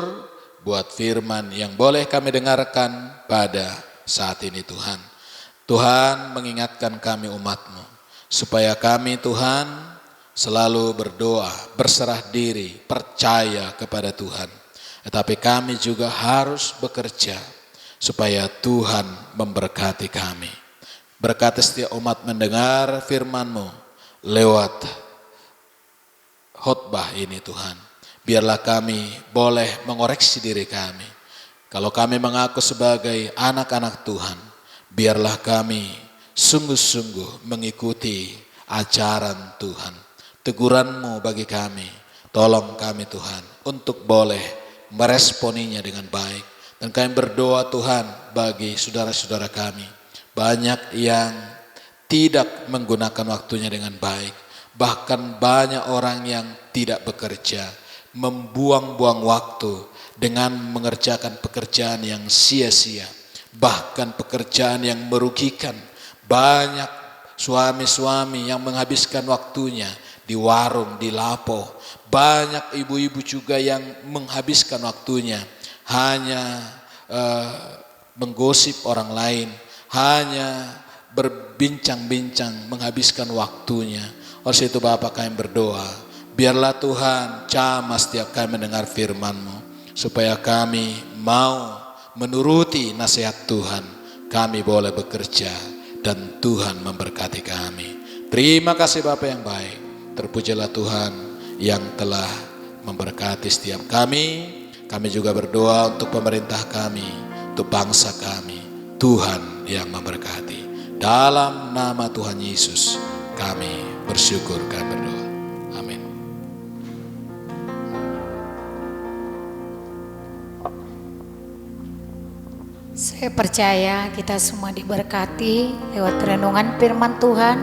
buat firman yang boleh kami dengarkan pada saat ini Tuhan. Tuhan mengingatkan kami umat-Mu, supaya kami Tuhan selalu berdoa, berserah diri, percaya kepada Tuhan. Tetapi kami juga harus bekerja supaya Tuhan memberkati kami. Berkati setiap umat mendengar firman-Mu lewat khotbah ini Tuhan. Biarlah kami boleh mengoreksi diri kami. Kalau kami mengaku sebagai anak-anak Tuhan, biarlah kami sungguh-sungguh mengikuti ajaran Tuhan. Teguran-Mu bagi kami, tolong kami Tuhan untuk boleh meresponinya dengan baik. Dan kami berdoa Tuhan bagi saudara-saudara kami, banyak yang tidak menggunakan waktunya dengan baik. Bahkan banyak orang yang tidak bekerja, membuang-buang waktu dengan mengerjakan pekerjaan yang sia-sia, bahkan pekerjaan yang merugikan. Banyak suami-suami yang menghabiskan waktunya di warung, di lapo. Banyak ibu-ibu juga yang menghabiskan waktunya hanya menggosip orang lain, hanya berbincang-bincang, menghabiskan waktunya. Oleh itu Bapak kami berdoa, biarlah Tuhan jamah setiap kami mendengar firman-Mu, supaya kami mau menuruti nasihat Tuhan, kami boleh bekerja dan Tuhan memberkati kami. Terima kasih Bapak yang baik, terpujilah Tuhan yang telah memberkati setiap kami. Kami juga berdoa untuk pemerintah kami, untuk bangsa kami, Tuhan yang memberkati. Dalam nama Tuhan Yesus kami bersyukur, kami berdoa. Amin. Saya percaya kita semua diberkati lewat renungan firman Tuhan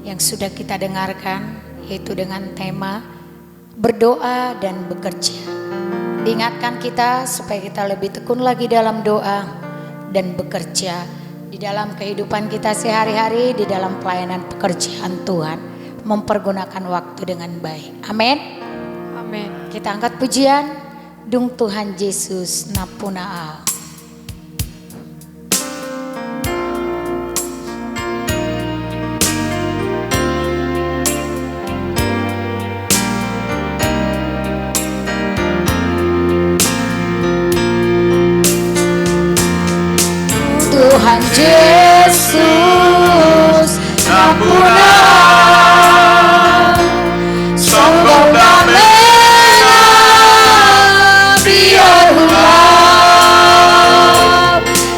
yang sudah kita dengarkan, yaitu dengan tema berdoa dan bekerja. Diingatkan kita supaya kita lebih tekun lagi dalam doa dan bekerja di dalam kehidupan kita sehari-hari, di dalam pelayanan pekerjaan Tuhan, mempergunakan waktu dengan baik. Amin. Amin. Kita angkat pujian, dung Tuhan Yesus napunaa. Tuhan Yesus ampunlah, sombong dan menang, biar hulap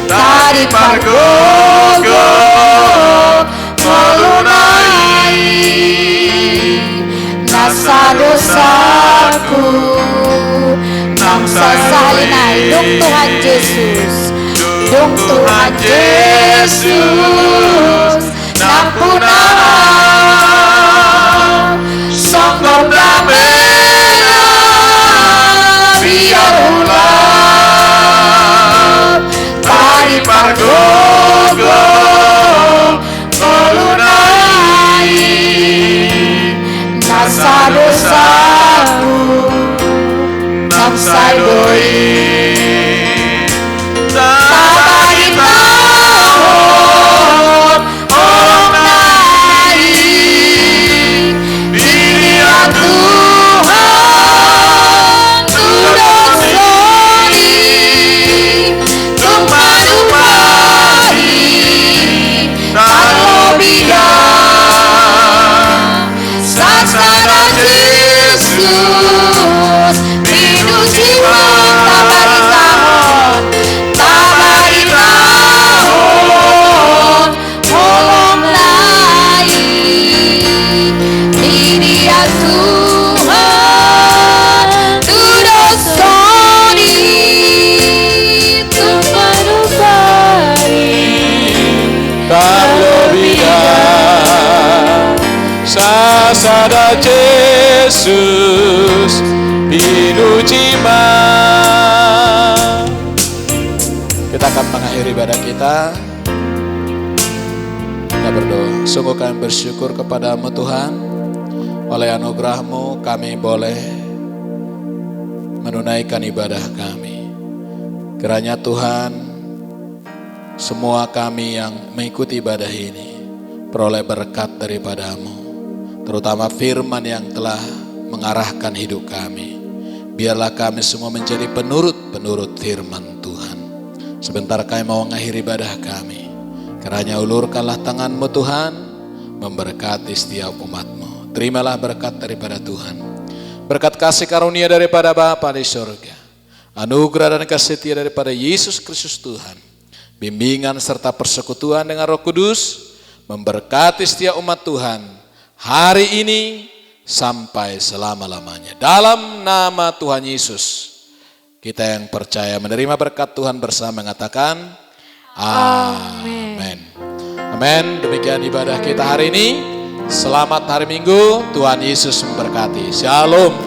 tadi pargogo melunai nasa dosaku, namsa salinai. Dung Tuhan Yesus, dung Tuhan Yesus ampunlah, sombong dan menang, biar hulap tadi pargogo melunai nasa dosaku, namsa doi. Sada Yesus pinujima. Kita akan mengakhiri ibadah kita. Kita berdoa. Sungguh kami bersyukur kepadamu Tuhan. Oleh anugerah-Mu kami boleh menunaikan ibadah kami. Kiranya Tuhan, semua kami yang mengikuti ibadah ini peroleh berkat daripada-Mu. Terutama firman yang telah mengarahkan hidup kami. Biarlah kami semua menjadi penurut firman Tuhan. Sebentar kami mau mengakhiri ibadah kami. Kiranya ulurkanlah tangan-Mu Tuhan, memberkati setiap umat-Mu. Terimalah berkat daripada Tuhan. Berkat kasih karunia daripada Bapa di surga. Anugerah dan kasih setia daripada Yesus Kristus Tuhan. Bimbingan serta persekutuan dengan Roh Kudus memberkati setiap umat Tuhan hari ini sampai selama-lamanya. Dalam nama Tuhan Yesus, kita yang percaya menerima berkat Tuhan bersama mengatakan amin. Amin. Demikian ibadah kita hari ini. Selamat hari Minggu. Tuhan Yesus memberkati. Shalom.